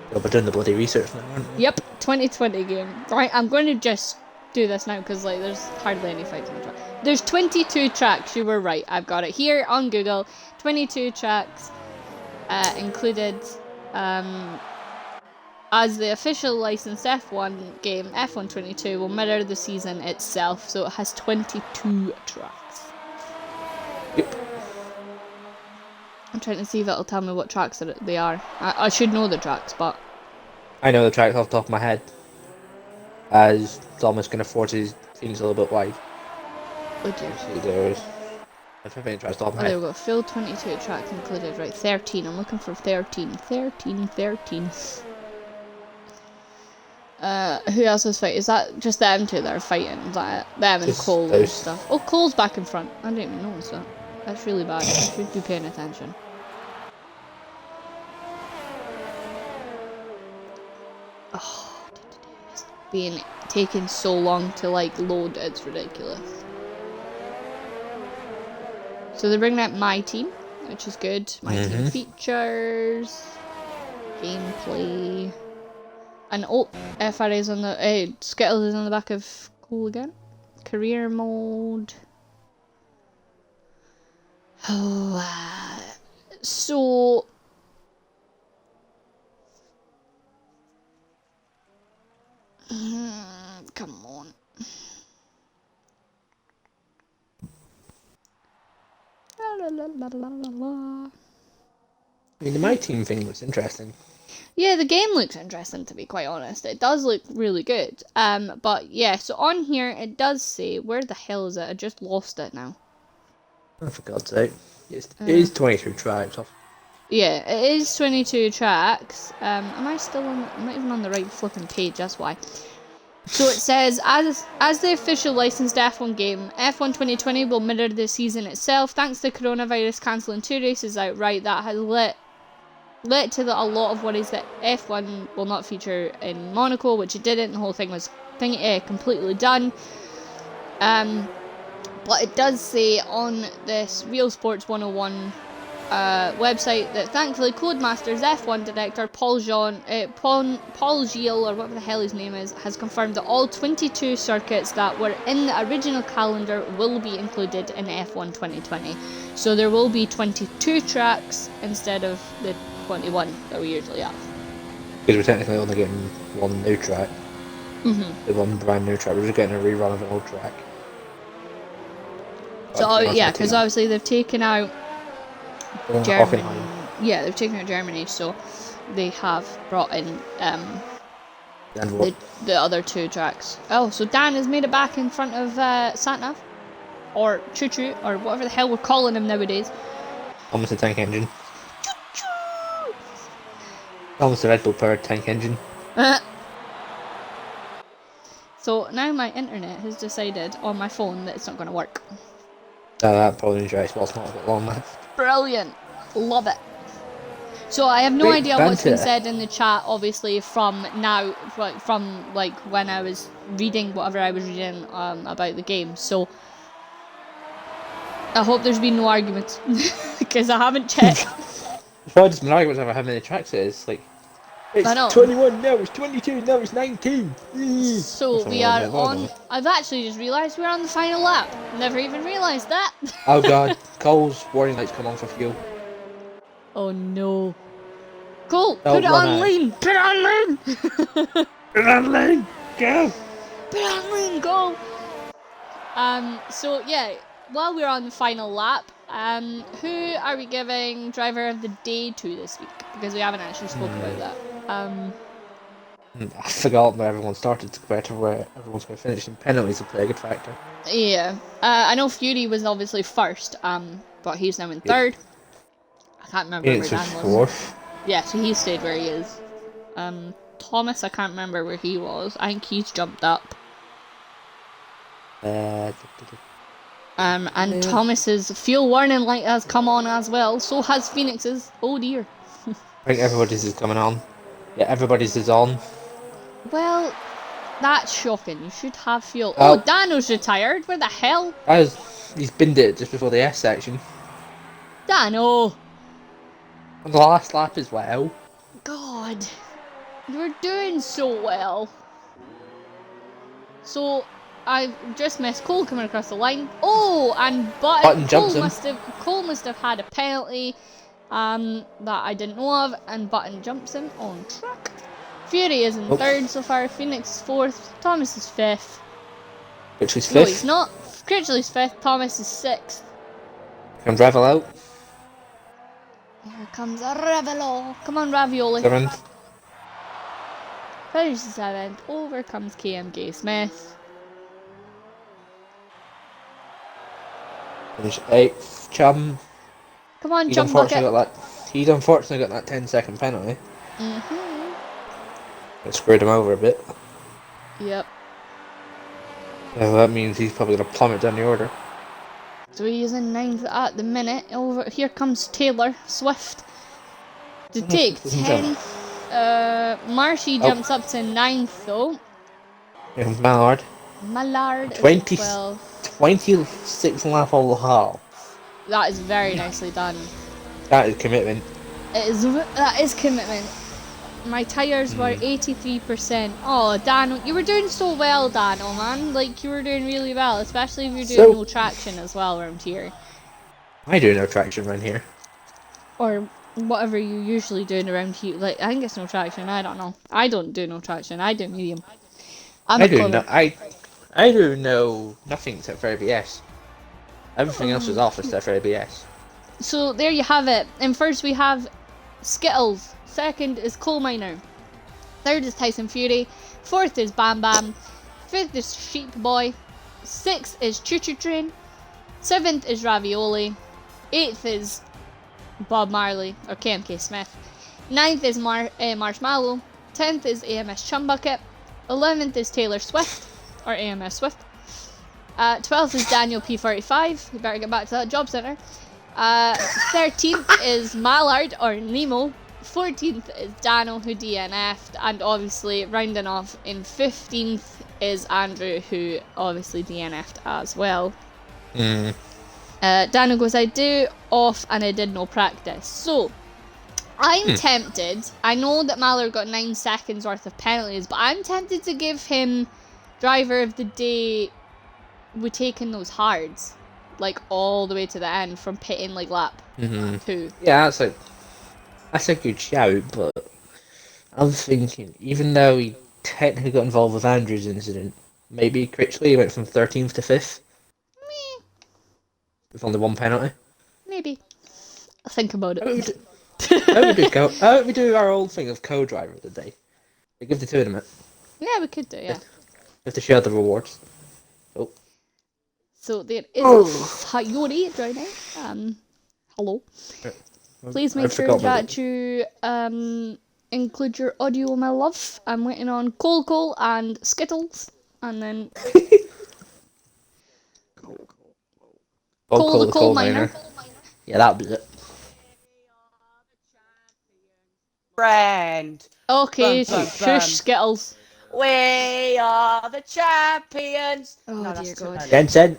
Well, we're doing the bloody research now, aren't we? Yep, 2020 game. Right, I'm going to just do this now because, like, there's hardly any fights on the track. There's 22 tracks. You were right. I've got it here on Google. 22 tracks included as the official licensed F1 game. F1 22 will mirror the season itself, so it has 22 tracks. Yep. I'm trying to see if it'll tell me what tracks they are. I should know the tracks, but... I know the tracks off the top of my head. As Thomas can afford his things a little bit wide. Would you? See, there's... I don't think tracks off my head. There we go. Full 22 tracks included. Right, 13. I'm looking for 13. 13. Who else is fighting? Is that just them two that are fighting? Is that it? Them and Cole and stuff. Oh, Cole's back in front. I didn't even notice that. That's really bad. I should be paying attention. Oh, it's being taking so long to, like, load. It's ridiculous. So they're bringing out My Team, which is good. My Team features, gameplay, and FRA's on the Skittles is on the back of Cole again. Career mode. Oh, so come on. I mean, the My Team thing looks interesting. Yeah, the game looks interesting, to be quite honest. It does look really good. But yeah, so on here it does say, where the hell is it? I just lost it now. Oh, for God's sake. It is 22 tracks off. Yeah, it is 22 tracks. Am I still on... I'm not even on the right flipping page, that's why. So it says, as the official licensed F1 game, F1 2020 will mirror the season itself. Thanks to coronavirus cancelling 2 races outright, that has led to a lot of worries that F1 will not feature in Monaco, which it didn't. The whole thing was completely done. But it does say on this Real Sports 101 website that thankfully Codemasters F1 director Paul Gilles, or whatever the hell his name is, has confirmed that all 22 circuits that were in the original calendar will be included in F1 2020. So there will be 22 tracks instead of the 21 that we usually have. Because we're technically only getting one new track. The one brand new track. We're just getting a rerun of an old track. So yeah, because obviously they've taken out Germany. Yeah, they've taken out Germany, so they have brought in the other 2 tracks. Oh, so Dan has made it back in front of Satnav, or Choo Choo, or whatever the hell we're calling him nowadays. Almost a tank engine. Choo-choo! Almost a Red Bull powered tank engine. So now my internet has decided on my phone that it's not going to work. That probably means your Xbox not a bit long left. Brilliant. Love it. So I have no idea what's been said in the chat, obviously, from now, from like when I was reading whatever I was reading about the game. So I hope there's been no arguments because I haven't checked. It's probably just been arguments over how many tracks it is. Like, It's I know. 21, now it's 22, now it's 19. So we are on. I've actually just realised we're on the final lap. Never even realised that. Oh god, Cole's warning lights come on for fuel. Oh no. Cole, Oh, put it on lean. Put it on lean. Put it on lane. Go. Put it on lean. Go. So yeah, while we're on the final lap, who are we giving driver of the day to this week? Because we haven't actually spoke about that. I forgot where everyone started compared to where everyone's going to finish, and penalties will play a good factor. Yeah. I know Fury was obviously first, but he's now in third. I can't remember where Dan was. Fourth. Yeah, so he stayed where he is. Thomas, I can't remember where he was. I think he's jumped up. And Thomas's fuel warning light has come on as well. So has Phoenix's. Oh dear. I think everybody's is coming on. Yeah, everybody's is on. Well, that's shocking. You should have fuel. Oh, Dano's retired. Where the hell? He's binned it just before the S section. Dano! On the last lap as well. God. You were doing so well. So, I just missed Cole coming across the line. Oh, and Button jumps him. Cole must have had a penalty that I didn't know of, and Button jumps him on track. Fury is in third so far, Phoenix is fourth, Thomas is fifth. Critchley's fifth. No, he's not. Critchley's fifth, Thomas is sixth. Comes Revel out. Here comes a Revelo. Come on, Ravioli. Seventh. Finishes seventh. Over comes KMG Smith. Finish eighth. Chum. Come on, jump bucket. He's unfortunately got that 10-second penalty. It screwed him over a bit. Yep. So that means he's probably going to plummet down the order. So he's in ninth at the minute. Over here comes Taylor Swift to take 10th. Marshy jumps up to 9th though. Here comes Mallard. Mallard 26th lap on the hall. That is very nicely done. That is commitment. That is commitment. My tyres were 83%. Oh, Dan, you were doing so well, Dan. Oh man, like you were doing really well, especially if you're doing no traction as well around here. I do no traction around here. Or whatever you usually doing around here. Like I think it's no traction. I don't know. I don't do no traction. I do medium. I do no nothing except for ABS. Everything else is off except for ABS. So there you have it. And first we have Skittles. Second is Coal Miner. Third is Tyson Fury. Fourth is Bam Bam. Fifth is Sheep Boy. Sixth is Choo Choo Train. Seventh is Ravioli. Eighth is Bob Marley or KMK Smith. Ninth is Marshmallow. 10th is AMS Chumbucket. 11th is Taylor Swift or AMS Swift. 12th is Daniel P45. You better get back to that job centre. 13th is Mallard or Nemo. 14th is Dano, who DNF'd, and obviously rounding off in 15th is Andrew, who obviously DNF'd as well. Dano goes, I do off and I did no practice. So, I'm tempted, I know that Mallard got 9 seconds worth of penalties, but I'm tempted to give him driver of the day with taking those hards, like all the way to the end from pitting like lap 2. Yeah, that's a good shout, but I'm thinking, even though he technically got involved with Andrew's incident, maybe Critchley went from 13th to 5th? With only one penalty? Maybe. I'll think about it. How about we do our old thing of co-driver of the day? We give the two of them it. Yeah, we could do, yeah. We have to share the rewards. Oh. So there is Hayori right now. Hello. Please make sure that you include your audio, my love. I'm waiting on Cole and Skittles, and then Cole the coal miner. Yeah, that'll be it. Friend. Okay, shush, Skittles. We are the champions. Oh no, dear God. 10 cent.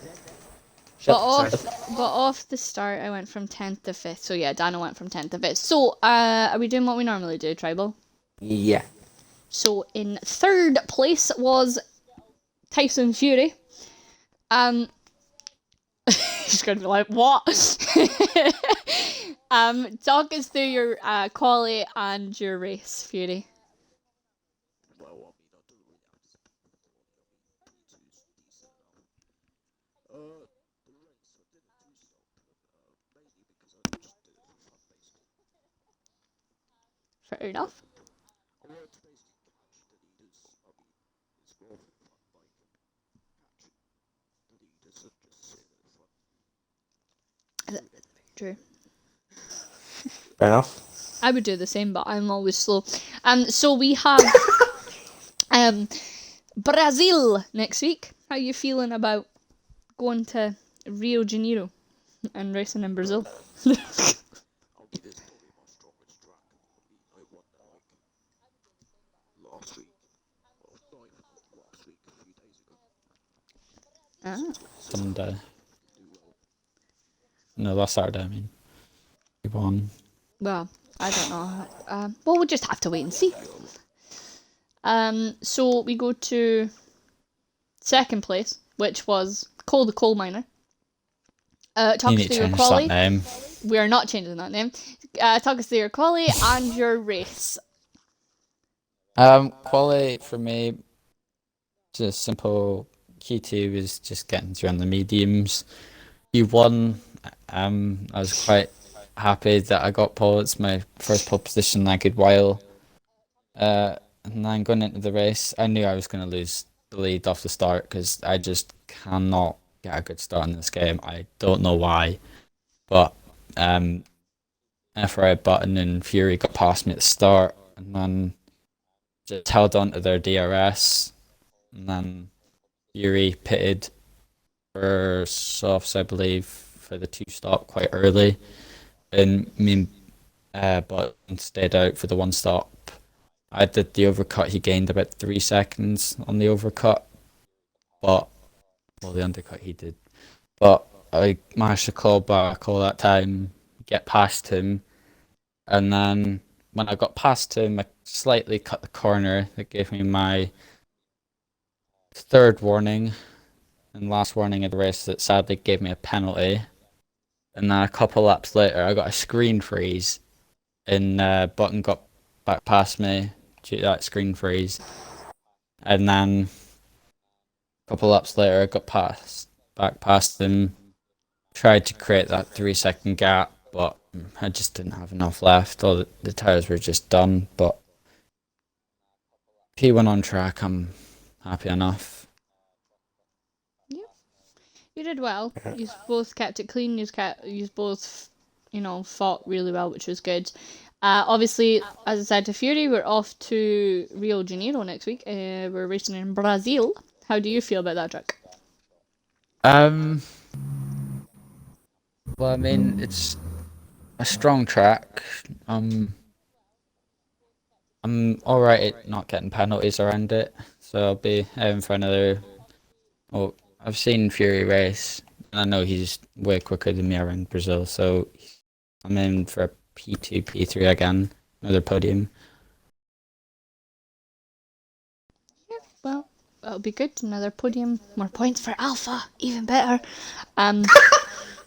But off the start, I went from 10th to 5th. So yeah, Dano went from 10th to 5th. So, are we doing what we normally do, Tribal? Yeah. So in third place was Tyson Fury. He's gonna be like, what? Talk us through your quali and your race, Fury. Fair enough. True. Fair enough. I would do the same, but I'm always slow. So we have Brazil next week. How are you feeling about going to Rio de Janeiro and racing in Brazil? Sunday. No, last Saturday, I mean. We won. Well, I don't know. Well, we'll just have to wait and see. So we go to second place, which was Cole the Coal Miner. Talk You us need through to your change quali. that name. We are not changing that name. Talk us through your quali and your race. Quali for me, just simple. Q2 was just getting through on the mediums. Q1, I was quite happy that I got pole. It's my first pole position in a good while. And then going into the race, I knew I was going to lose the lead off the start because I just cannot get a good start in this game. I don't know why, but FRA Button and Fury got past me at the start, and then just held on to their DRS, and then Fury pitted for softs, I believe, for the 2-stop quite early, and me and Button stayed out for the 1-stop. I did the overcut. He gained about 3 seconds on the overcut, the undercut he did. But I managed to claw back all that time, get past him, and then when I got past him, I slightly cut the corner. That gave me my third warning and last warning of the race that sadly gave me a penalty. And then a couple laps later, I got a screen freeze, and Button got back past me due to that screen freeze. And then a couple laps later, I got back past him, tried to create that 3-second gap, but I just didn't have enough left. All the tires were just done. But P1 on track, I'm happy enough. You did well. You both kept it clean. You both, fought really well, which was good. Obviously, as I said to Fury, we're off to Rio de Janeiro next week. We're racing in Brazil. How do you feel about that track? Well, I mean, it's a strong track. I'm alright at not getting penalties around it, so I'll be aiming for another. Well, I've seen Fury race, and I know he's way quicker than me around Brazil, so I'm in for a P2, P3 again, another podium. Yeah, well, that'll be good. Another podium, more points for Alpha, even better.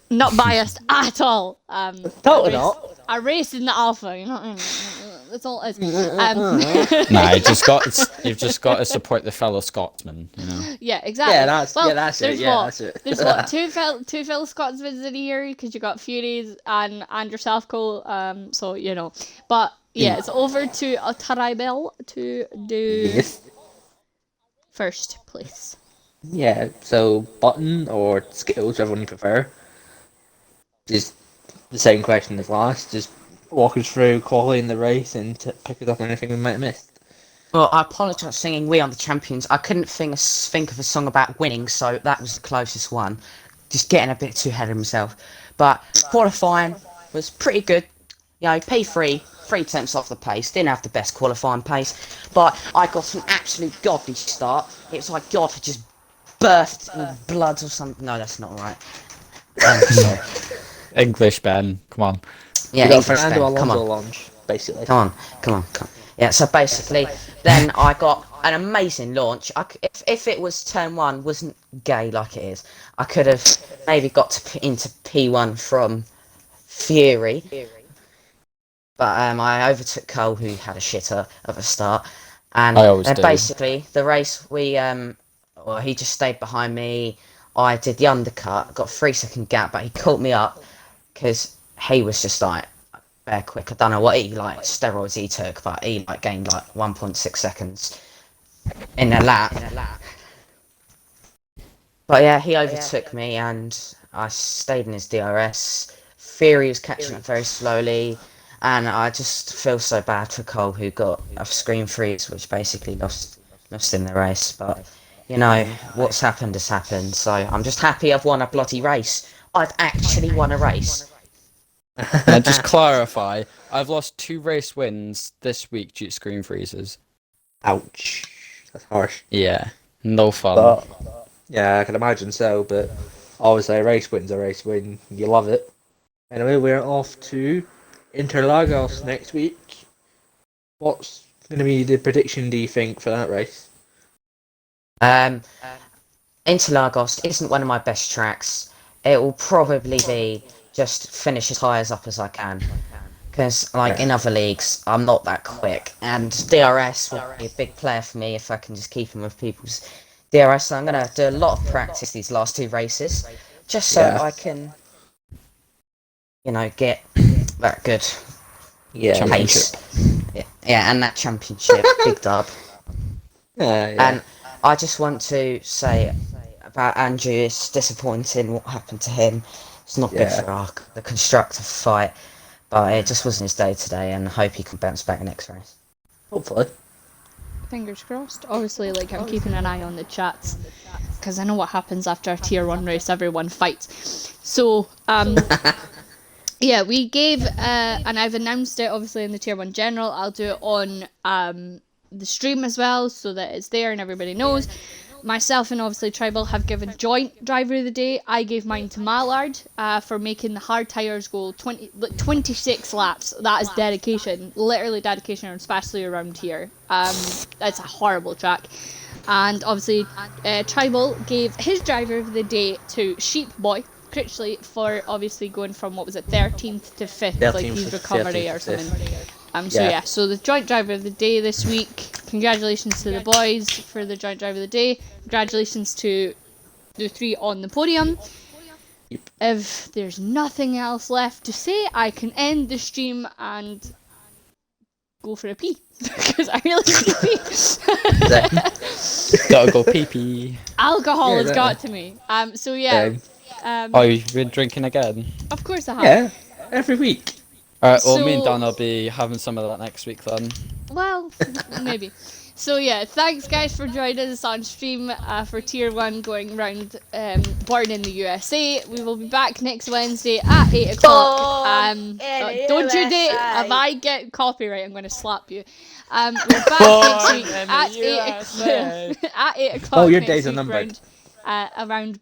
Not biased at all. Totally not. I race in the Alpha, you know what I mean? That's all it is. Nah, you've just got to support the fellow Scotsman, you know. Yeah, exactly. That's it. That's it. There's what two fellow Scotsmen in here because you got Furies and yourself, Cole. So but yeah, it's over to Taribel to do first place. Yeah. So Button or Skittles, whichever one you prefer. Just the same question as last. Just walk us through quality in the race and pick us up on anything we might have missed. Well, I apologise for singing We Are the Champions. I couldn't think of a song about winning, so that was the closest one. Just getting a bit too ahead of himself. But qualifying was pretty good. P3, 3 tenths off the pace. Didn't have the best qualifying pace. But I got an absolute godly start. It was like God had just birthed with blood or something. No, that's not right. Sorry. English, Ben, come on. Yeah, We got English Fernando then. Come Alonso on. launch, basically. Come on. Yeah, so basically, then I got an amazing launch. If it was turn 1 wasn't gay like it is, I could have maybe got into P1 from Fury. But I overtook Cole, who had a shitter at the start. And I always then do. basically, the race, well, he just stayed behind me. I did the undercut, got a 3-second gap, but he caught me up because he was just like, bare quick. I don't know what steroids he took, but he gained 1.6 seconds in a lap. But yeah, he overtook me and I stayed in his DRS. Fury was catching up very slowly, and I just feel so bad for Cole, who got a screen freeze, which basically lost in the race. But you know, what's happened has happened, so I'm just happy I've won a bloody race. I've actually won a race. Can I just clarify? I've lost 2 race wins this week due to screen freezes. Ouch. That's harsh. Yeah, no fun. But, yeah, I can imagine so, but obviously a race win's a race win. You love it. Anyway, we're off to Interlagos next week. What's going to be the prediction, do you think, for that race? Interlagos isn't one of my best tracks. It will probably be just finish as high up as I can. Because, in other leagues, I'm not that quick. And DRS will be a big player for me if I can just keep him with people's DRS. So I'm going to do a lot of practice these last 2 races. Just so I can, get that good pace. Yeah, and that championship. Big dub. And I just want to say about Andrew, it's disappointing what happened to him. It's not good for the constructor fight. But it just wasn't his day today, and I hope he can bounce back next race. Hopefully. Fingers crossed. Obviously, I'm keeping an eye on the chats, because I know what happens after a tier 1 race, everyone fights. So, yeah, we gave, and I've announced it, obviously, in the tier 1 general. I'll do it on the stream as well, so that it's there and everybody knows. Myself and obviously Tribal have given joint driver of the day. I gave mine to Mallard for making the hard tyres go 26 laps. That is dedication, literally dedication, especially around here. It's a horrible track. And obviously Tribal gave his driver of the day to Sheep Boy Critchley for obviously going from, what was it, 13th to 5th, like his recovery or something. So the joint driver of the day this week. Congratulations to the boys for the joint driver of the day. Congratulations to the 3 on the podium. If there's nothing else left to say, I can end the stream and go for a pee. Because I really need to pee. Gotta go pee pee. Alcohol has got to me. Oh, you've been drinking again? Of course I have. Yeah, every week. Alright, well, me and Dan will be having some of that next week then. Well, maybe. So yeah, thanks guys for joining us on stream for tier 1 going round Born in the USA. We will be back next Wednesday at 8 o'clock. Don't you dare, if I get copyright, I'm going to slap you. We're back next week at 8 o'clock. Oh, your days are numbered. Around